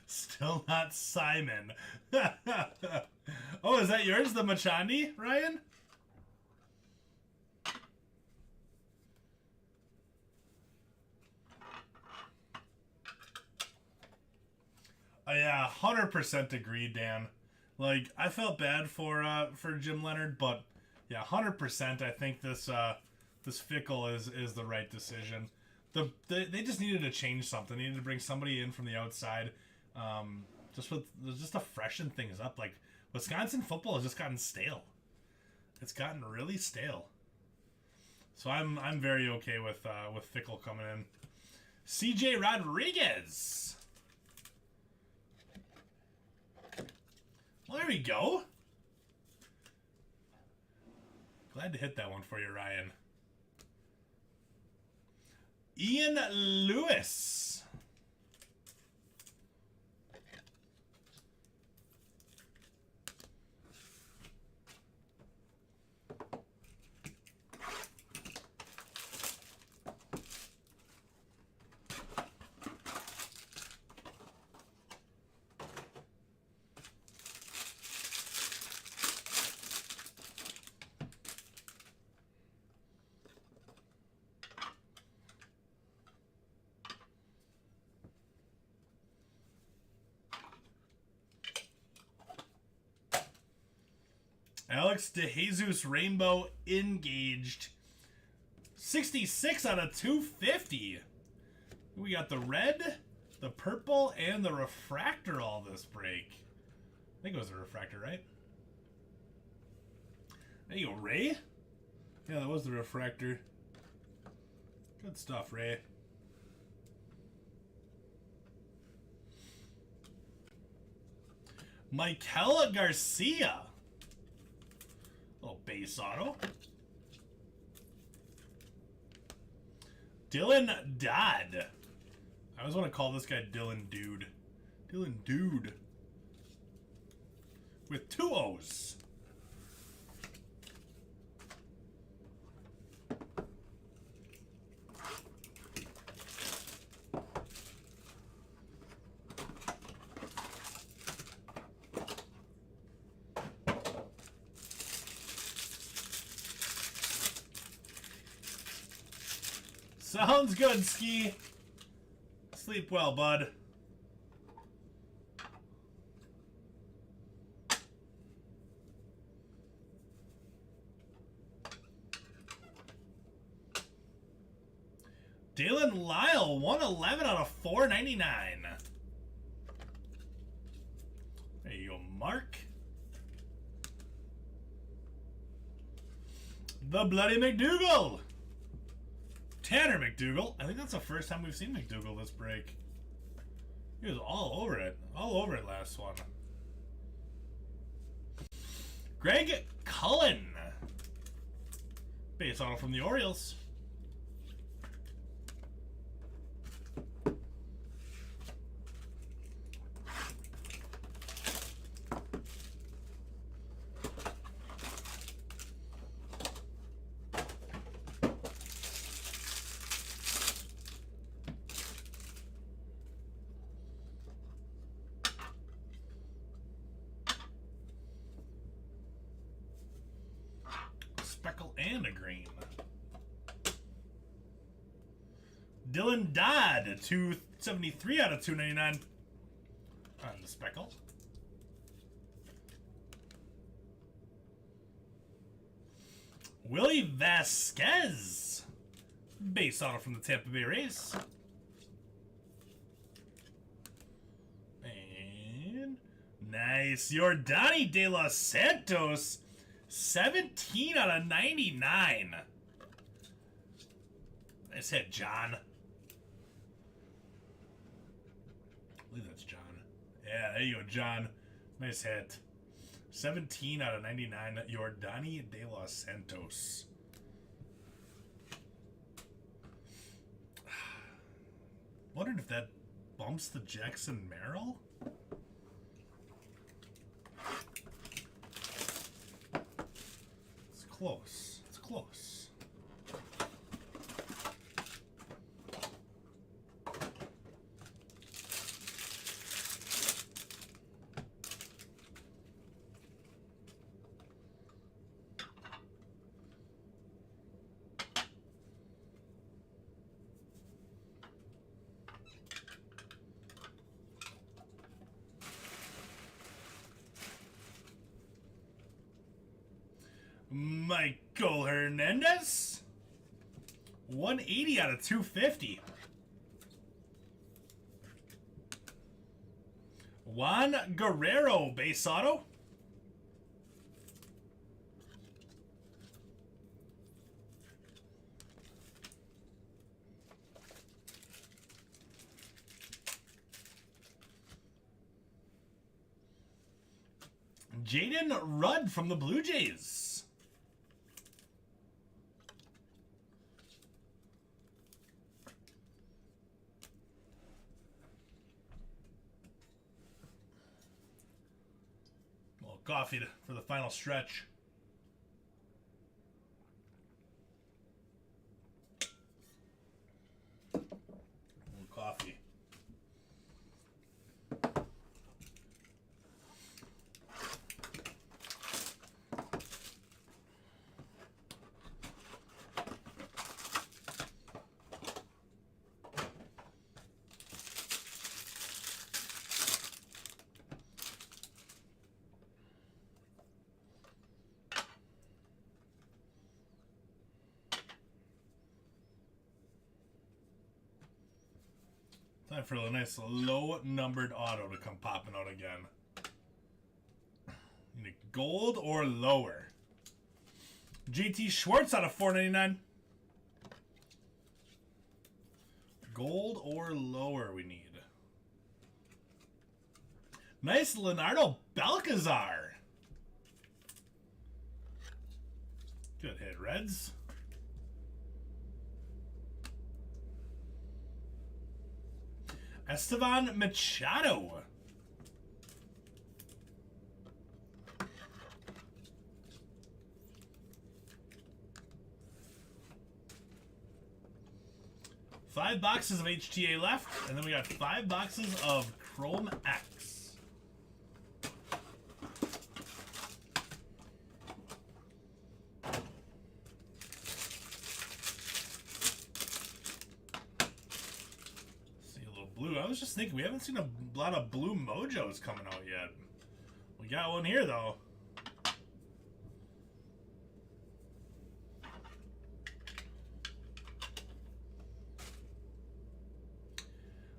Still not Simon. Oh, is that yours, the Machandi, Ryan? Yeah, 100% agree, Dan. Like, I felt bad for Jim Leonard, but yeah, 100%. I think this Fickle is the right decision. They just needed to change something. They needed to bring somebody in from the outside, just to freshen things up. Like, Wisconsin football has just gotten stale. It's gotten really stale. So I'm very okay with Fickle coming in. CJ Rodriguez. Well, there we go. Glad to hit that one for you, Ryan. Ian Lewis. Alex DeJesus Rainbow Engaged. 66 out of 250. We got the red, the purple, and the refractor all this break. I think it was a refractor, right? There you go, Ray. Yeah, that was the refractor. Good stuff, Ray. Michael Garcia. Little base auto. Dylan Dodd. I always want to call this guy Dylan Dude. Dylan Dude. With 2 O's. Sounds good, Ski. Sleep well, bud. Dalen Lyle, 111 out of 499. There you go, Mark. The Bloody McDougal. Tanner McDougal. I think that's the first time we've seen McDougal this break. He was all over it. All over it last one. Greg Cullen. Base auto from the Orioles. Speckle and a green. Dylan Dodd, 273 out of 299 on the speckle. Willie Vasquez, base auto from the Tampa Bay Rays. And nice, Yordani De Los Santos, 17 out of 99. Nice hit, John. I believe that's John. Yeah, there you go, John. Nice hit. 17 out of 99. Yordani De Los Santos. Wondered if that bumps the Jackson Merrill. It's close. It's close. Michael Hernandez, 180 out of 250. Juan Guerrero, base auto. Jaden Rudd from the Blue Jays. Coffee for the final stretch. Coffee. Time for a nice low-numbered auto to come popping out again. You need gold or lower. JT Schwartz out of 499. Gold or lower we need. Nice Leonardo Balcazar. Good hit, Reds. Estevan Machado. Five boxes of HTA left, and then we got 5 boxes of Chrome X. Blue. I was just thinking, we haven't seen a lot of blue mojos coming out yet. We got one here, though.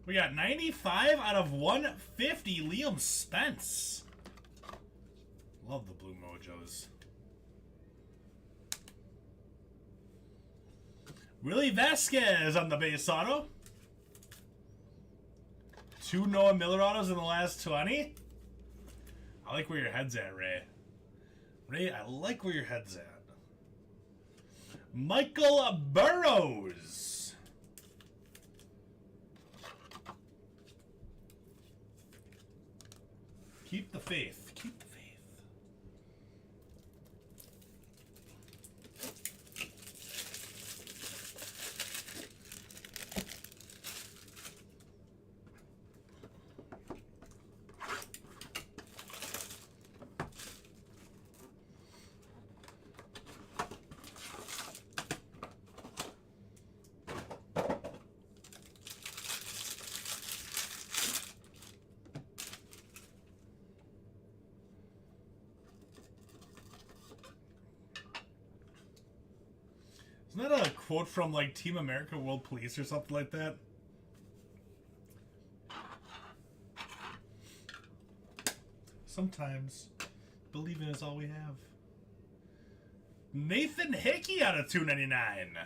We got 95 out of 150, Liam Spence. Love the blue mojos. Willie Vasquez on the base auto. 2 Noah Miller autos in the last 20. I like where your head's at, Ray. Ray, I like where your head's at. Michael Burrows. Keep the faith. Keep the faith. Isn't that a quote from, like, Team America World Police or something like that? Sometimes believing is all we have. Nathan Hickey out of 299.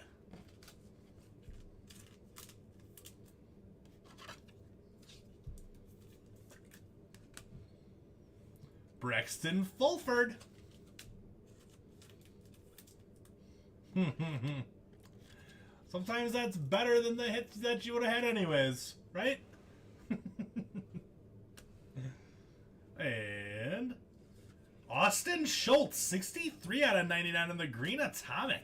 Braxton Fulford. Sometimes that's better than the hits that you would have had anyways, right? And Austin Schultz, 63 out of 99 in the green atomic.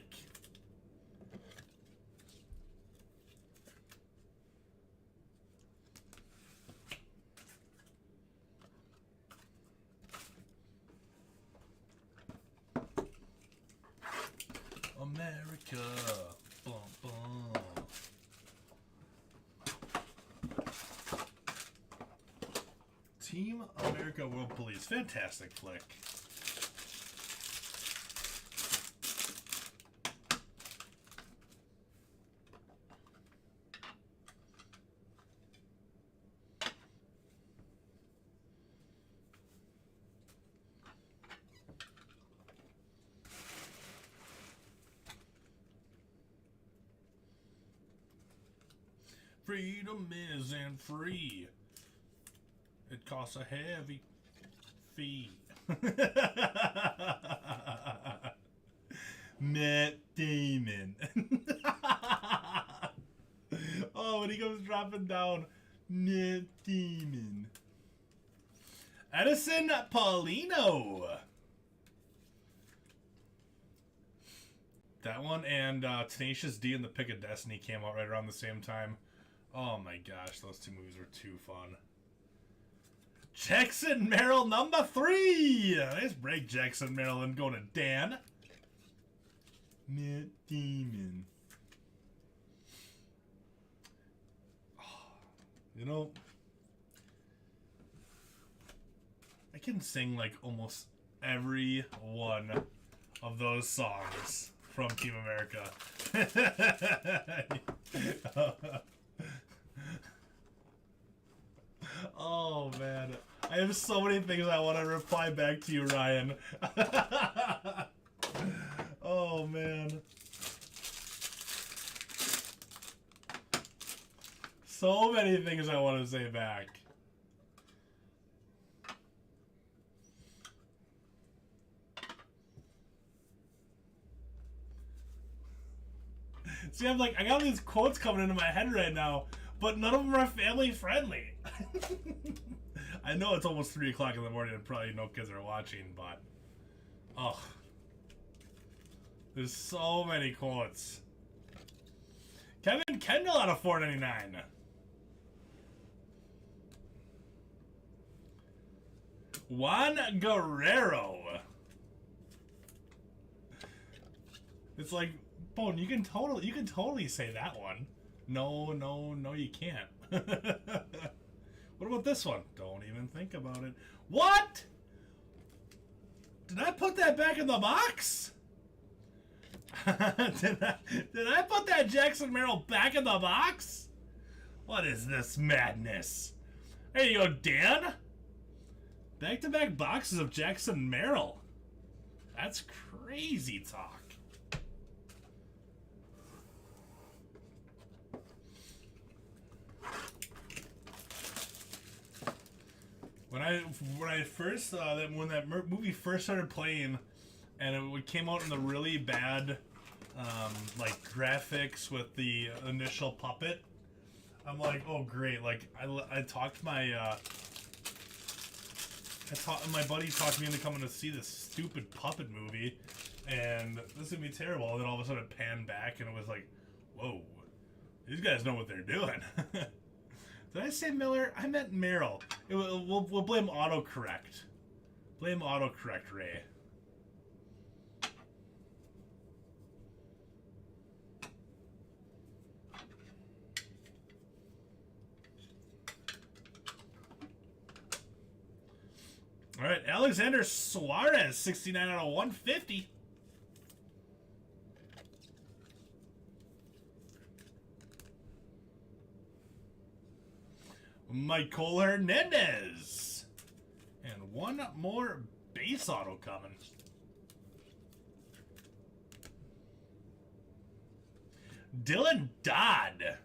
America. Bum, bum. Team America World Police. Fantastic flick. Freedom isn't free. It costs a heavy fee. Matt Damon. Oh, when he comes dropping down. Matt Damon. Edison Paulino. That one and Tenacious D and the Pick of Destiny came out right around the same time. Oh my gosh, those two movies were too fun. Jackson Merrill number 3. Nice break, Jackson Merrill, and going to Dan. Matt Damon. Oh, you know, I can sing like almost every one of those songs from Team America. Oh man, I have so many things I want to reply back to you, Ryan. Oh man, so many things I want to say back. See, I got all these quotes coming into my head right now, but none of them are family friendly. I know it's almost 3 o'clock in the morning and probably no kids are watching, but oh, there's so many quotes. Kevin Kendall out of 499. Juan Guerrero. It's like, Bone, you can totally say that one. No, you can't. What about this one? Don't even think about it. What? Did I put that back in the box? did I put that Jackson Merrill back in the box? What is this madness? There you go, Dan. Back-to-back boxes of Jackson Merrill. That's crazy talk. When I first saw that, when that movie first started playing, and it came out in the really bad, like graphics with the initial puppet, I'm like, oh great! Like I talked my my buddy talked me into coming to see this stupid puppet movie, and this is gonna be terrible. And then all of a sudden it panned back, and it was like, whoa, these guys know what they're doing. Did I say Miller? I meant Merrill. We'll blame autocorrect. Blame autocorrect, Ray. All right, Alexander Suarez, 69 out of 150. Michael Hernandez. And one more base auto coming. Dylan Dodd.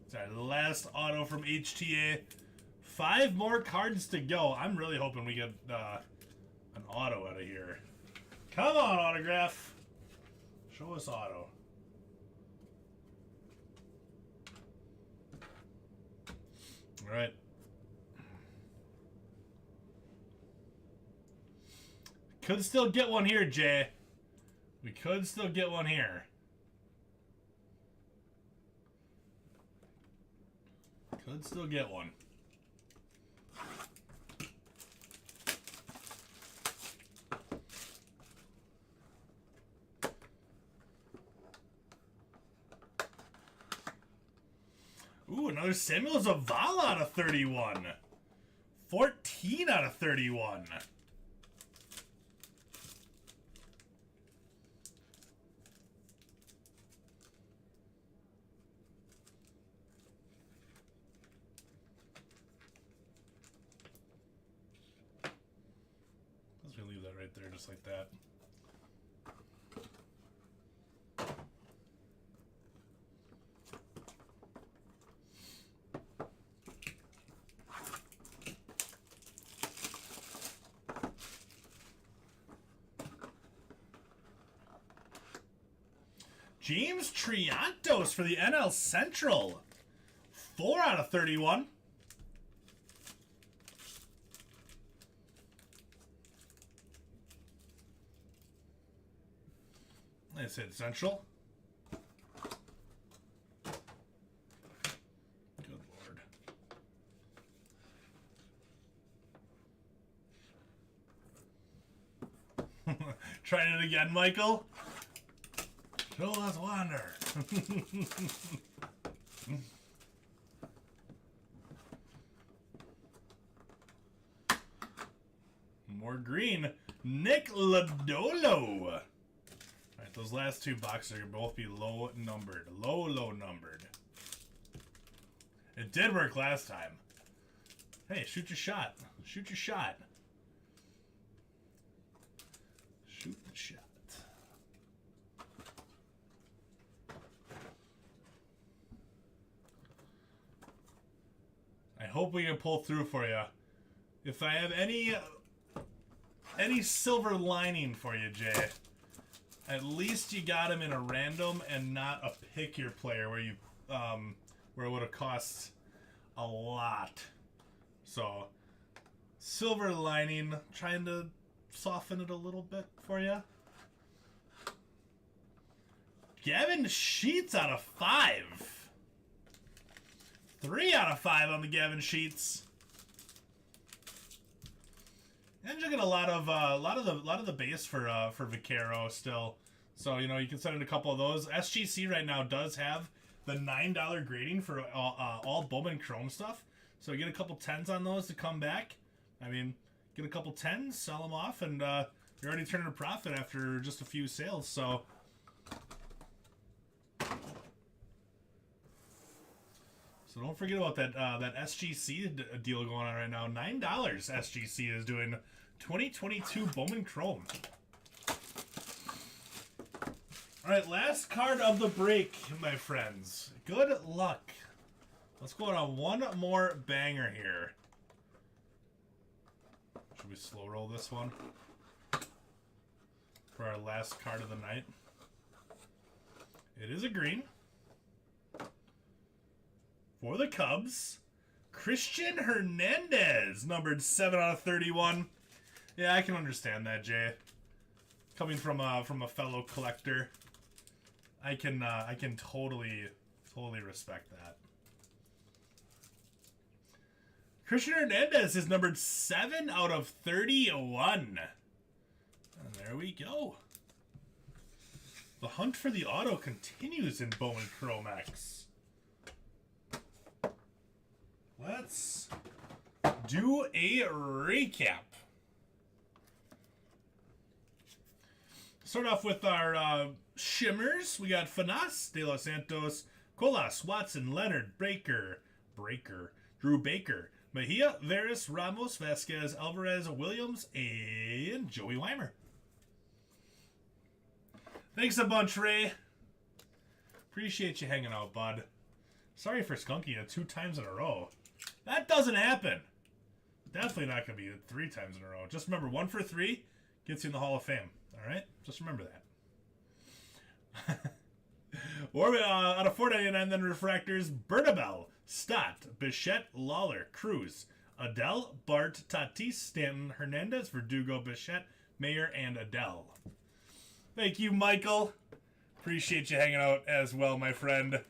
Sorry, the last auto from HTA. 5 more cards to go. I'm really hoping we get an auto out of here. Come on, autograph. Show us auto. All right. Could still get one here, Jay. We could still get one here. Could still get one. Ooh, another Samuel Zavala out of 31. 14 out of 31. Let's leave that right there just like that. James Triantos for the NL Central. 4 out of 31. I said Central. Good Lord. Trying it again, Michael? Show us wonder. More green. Nick Lodolo. All right, those last 2 boxes are going to both be low numbered. Low numbered. It did work last time. Hey, shoot your shot. Shoot your shot. Shoot the shot. I hope we can pull through for you. If I have any silver lining for you, Jay, at least you got him in a random and not a pick your player where you where it would have cost a lot. So silver lining, trying to soften it a little bit for you. Gavin Sheets out of 5. 3 out of 5 on the Gavin Sheets. And you get a lot of the base for Vaquero still. So, you know, you can send in a couple of those. SGC right now does have the $9 grading for all Bowman Chrome stuff. So get a couple 10s on those to come back. I mean, get a couple 10s, sell them off, and you're already turning a profit after just a few sales. So don't forget about that that SGC deal going on right now. $9 SGC is doing 2022 Bowman Chrome. All right, last card of the break, my friends. Good luck. Let's go on one more banger here. Should we slow roll this one for our last card of the night? It is a green. For the Cubs, Christian Hernandez, numbered 7/31. Yeah, I can understand that, Jay. Coming from a fellow collector, I can totally respect that. Christian Hernandez is numbered 7/31. And there we go. The hunt for the auto continues in Bowman Chrome X. Let's do a recap. Start off with our shimmers. We got Fanas, De Los Santos, Colas, Watson, Leonard, Breaker, Drew Baker, Mejia, Veras, Ramos, Vasquez, Alvarez, Williams, and Joey Weimer. Thanks a bunch, Ray. Appreciate you hanging out, bud. Sorry for skunking you 2 times in a row. That doesn't happen. Definitely not going to be 3 times in a row. Just remember, 1 for 3 gets you in the Hall of Fame. All right? Just remember that. Or out of 499, then refractors, Bernabel, Stott, Bichette, Lawler, Cruz, Adele, Bart, Tatis, Stanton, Hernandez, Verdugo, Bichette, Mayer, and Adele. Thank you, Michael. Appreciate you hanging out as well, my friend.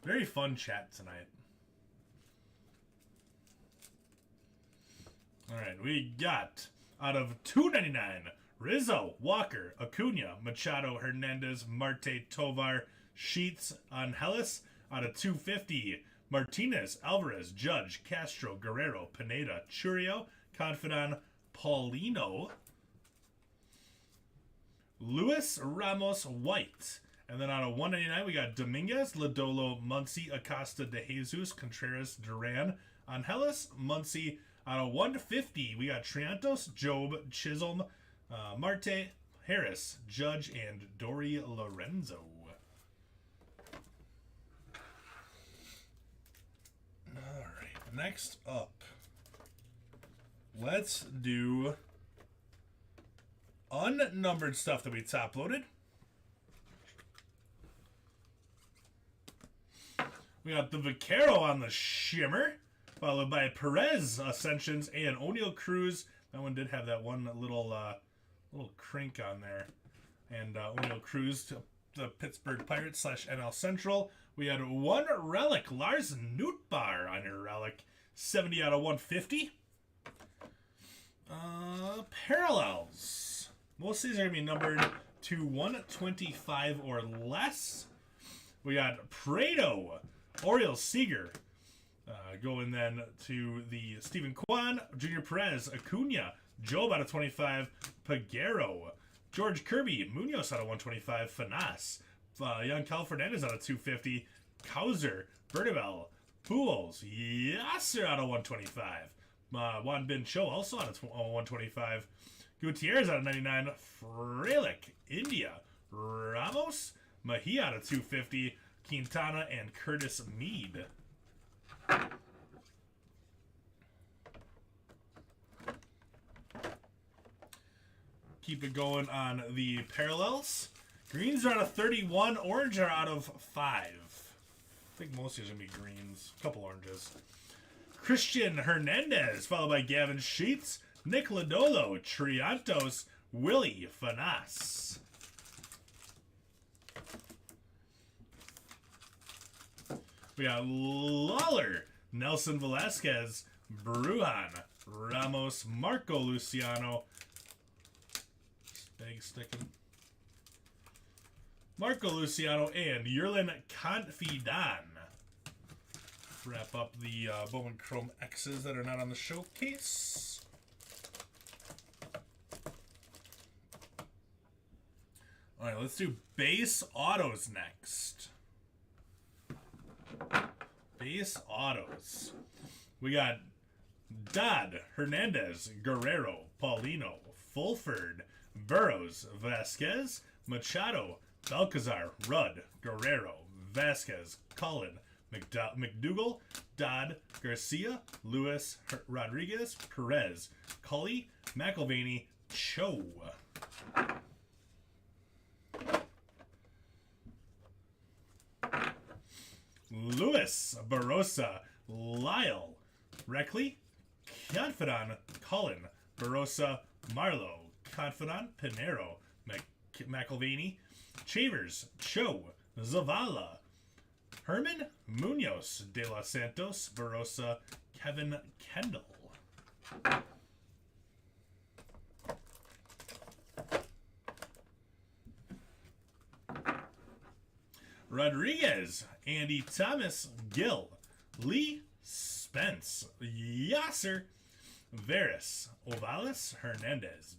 Very fun chat tonight. All right, we got out of 299, Rizzo, Walker, Acuna, Machado, Hernandez, Marte, Tovar, Sheets, Angelis. Out of 250, Martinez, Alvarez, Judge, Castro, Guerrero, Pineda, Churio, Confidant, Paulino, Luis, Ramos, White. And then out of 199, we got Dominguez, Lodolo, Muncy, Acosta, De Jesus, Contreras, Duran, Angelis, Muncy. Out of 150, we got Triantos, Job, Chisholm, Marte, Harris, Judge, and Dory Lorenzo. All right, next up, let's do unnumbered stuff that we top loaded. We got the Vaquero on the shimmer, followed by Perez, Ascensions, and O'Neal Cruz. That one did have that one little crink on there. And O'Neal Cruz to the Pittsburgh Pirates / NL Central. We had one relic, Lars Nootbaar on your relic, 70 out of 150. Parallels. Most of these are going to be numbered to 125 or less. We got Prado, Oriel Seager, going then to the Stephen Kwan, Junior Perez, Acuna, Job out of 25, Peguero, George Kirby, Munoz out of 125, Fanas, Yankel Fernandez out of 250, Kauser, Bernabel, Pujols, Yasser out of 125, Juan Bin Cho also out of 125, Gutierrez out of 99, Frelick, India, Ramos, Mejia out of 250, Quintana, and Curtis Mead. Keep it going on the parallels. Greens are out of 31. Orange are out of 5. I think most of these are going to be greens. A couple oranges. Christian Hernandez, followed by Gavin Sheets, Nick Lodolo, Triantos, Willie Fanas. We got Lawler, Nelson Velasquez, Brujan, Ramos, Marco Luciano, bag sticking, Marco Luciano, and Yerlin Confidan. Wrap up the Bowman Chrome X's that are not on the showcase. All right, let's do base autos next. Base autos. We got Dodd, Hernandez, Guerrero, Paulino, Fulford, Burrows, Vasquez, Machado, Balcazar, Rudd, Guerrero, Vasquez, Cullen, McDougal, Dodd, Garcia, Lewis, Rodriguez, Perez, Cully, McElvaney, Cho. Lewis, Barossa, Lyle, Reckley, Confidant, Cullen, Barossa, Marlowe, Confidant, Pinero, McElvaney, Chavers, Cho, Zavala, Herman, Munoz, De Los Santos, Barossa, Kevin Kendall. Rodriguez, Andy Thomas, Gill, Lee, Spence, Yasser, Veras, Ovalis, Hernandez,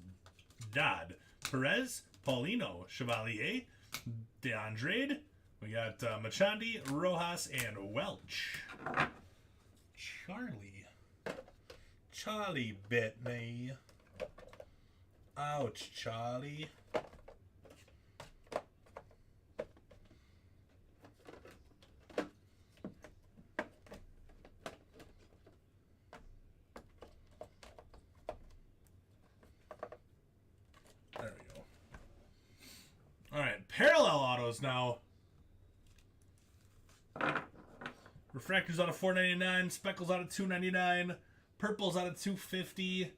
Dodd, Perez, Paulino, Chevalier, DeAndrade. We got Machandi, Rojas, and Welch. Charlie bit me. Ouch, Charlie. There we go. All right, parallel autos now. Refractors out of $4.99, speckles out of $2.99, purples out of $2.50,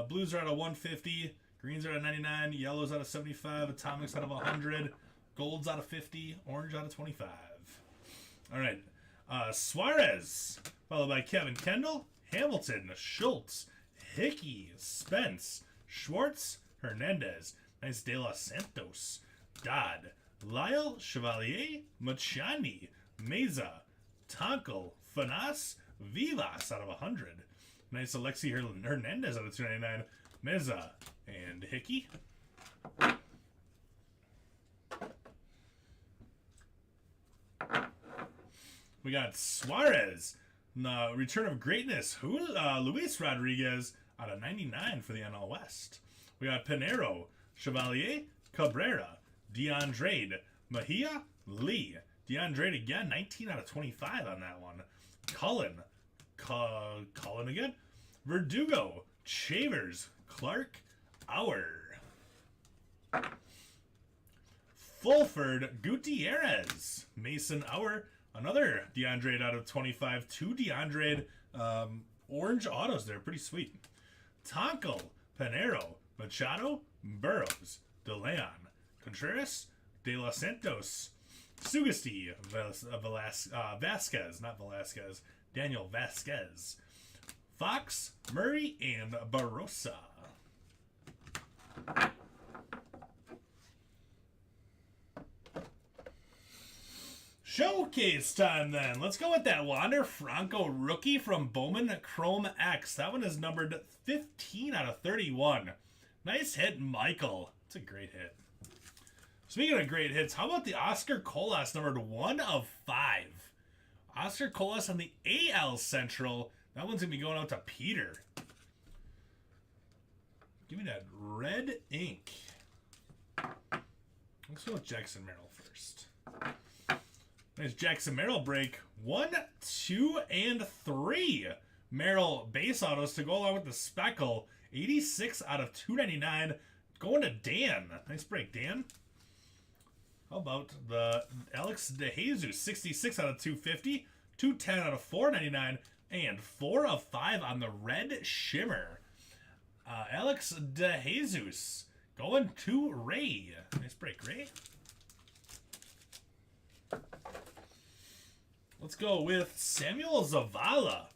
blues are out of $1.50, greens are out of $99, yellows out of $75, atomics out of $100, golds out of $50, orange out of $25. All right, Suarez, followed by Kevin Kendall, Hamilton, Schultz, Hickey, Spence, Schwartz, Hernandez, nice De Los Santos, Dodd, Lyle, Chevalier, Machani, Meza, Tonkel, Fanas, Vivas out of 100. Nice Alexi Hernandez out of 299. Meza and Hickey. We got Suarez, Return of Greatness. Luis Rodriguez out of 99 for the NL West. We got Pinero, Chevalier, Cabrera, DeAndrade, Mejia, Lee. DeAndrade again, 19 out of 25 on that one. Cullen again. Verdugo, Chavers, Clark, Auer. Fulford, Gutierrez, Mason Auer. Another DeAndrade out of 25. Two DeAndrade orange autos there. Pretty sweet. Tonkel, Pinero, Machado, Burrows, DeLeon, Contreras, De Los Santos, Sugesti, Vasquez, not Velasquez, Daniel Vasquez, Fox, Murray, and Barossa. Showcase time then. Let's go with that Wander Franco rookie from Bowman Chrome X. That one is numbered 15 out of 31. Nice hit, Michael. It's a great hit. Speaking of great hits, how about the Oscar Colas, numbered 1 of 5? Oscar Colas on the AL Central. That one's going to be going out to Peter. Give me that red ink. Let's go with Jackson Merrill first. Nice Jackson Merrill break. 1, 2, and 3. Merrill base autos to go along with the speckle. 86 out of 299. Going to Dan. Nice break, Dan. How about the Alex DeJesus, 66 out of 250, 210 out of 499, and 4 of 5 on the red shimmer. Alex DeJesus going to Ray. Nice break, Ray. Let's go with Samuel Zavala.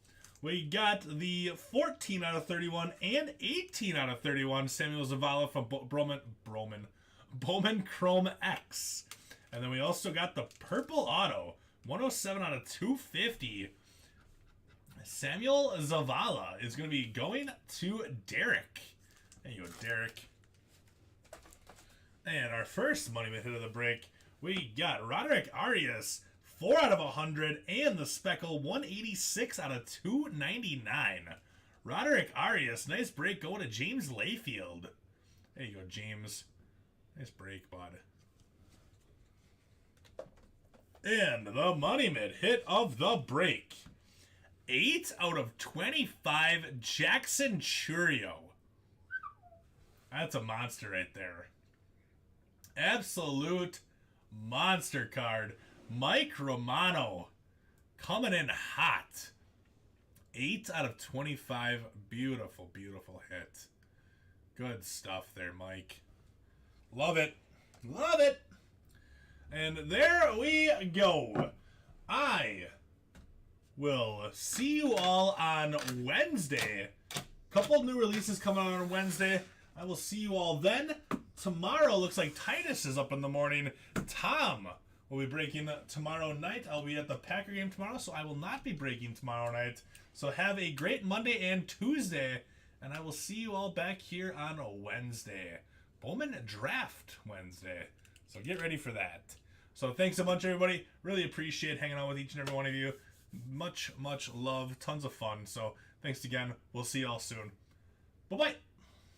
We got the 14 out of 31 and 18 out of 31 Samuel Zavala from Bowman Chrome X. And then we also got the purple auto. 107 out of 250. Samuel Zavala is going to be going to Derek. There you go, Derek. And our first money hit of the break, we got Roderick Arias, 4 out of 100, and the Speckle, 186 out of 299. Roderick Arias, nice break going to James Layfield. There you go, James. Nice break, bud. And the money hit of the break. 8 out of 25, Jackson Churio. That's a monster right there. Absolute monster card. Mike Romano coming in hot. 8 out of 25. Beautiful, beautiful hit. Good stuff there, Mike. Love it. Love it. And there we go. I will see you all on Wednesday. Couple new releases coming out on Wednesday. I will see you all then. Tomorrow looks like Titus is up in the morning. Tom will be breaking tomorrow night. I'll be at the Packer game tomorrow, so I will not be breaking tomorrow night. So have a great Monday and Tuesday, and I will see you all back here on Wednesday. Bowman Draft Wednesday. So get ready for that. So thanks a bunch, everybody. Really appreciate hanging out with each and every one of you. Much, much love. Tons of fun. So thanks again. We'll see you all soon. Bye-bye.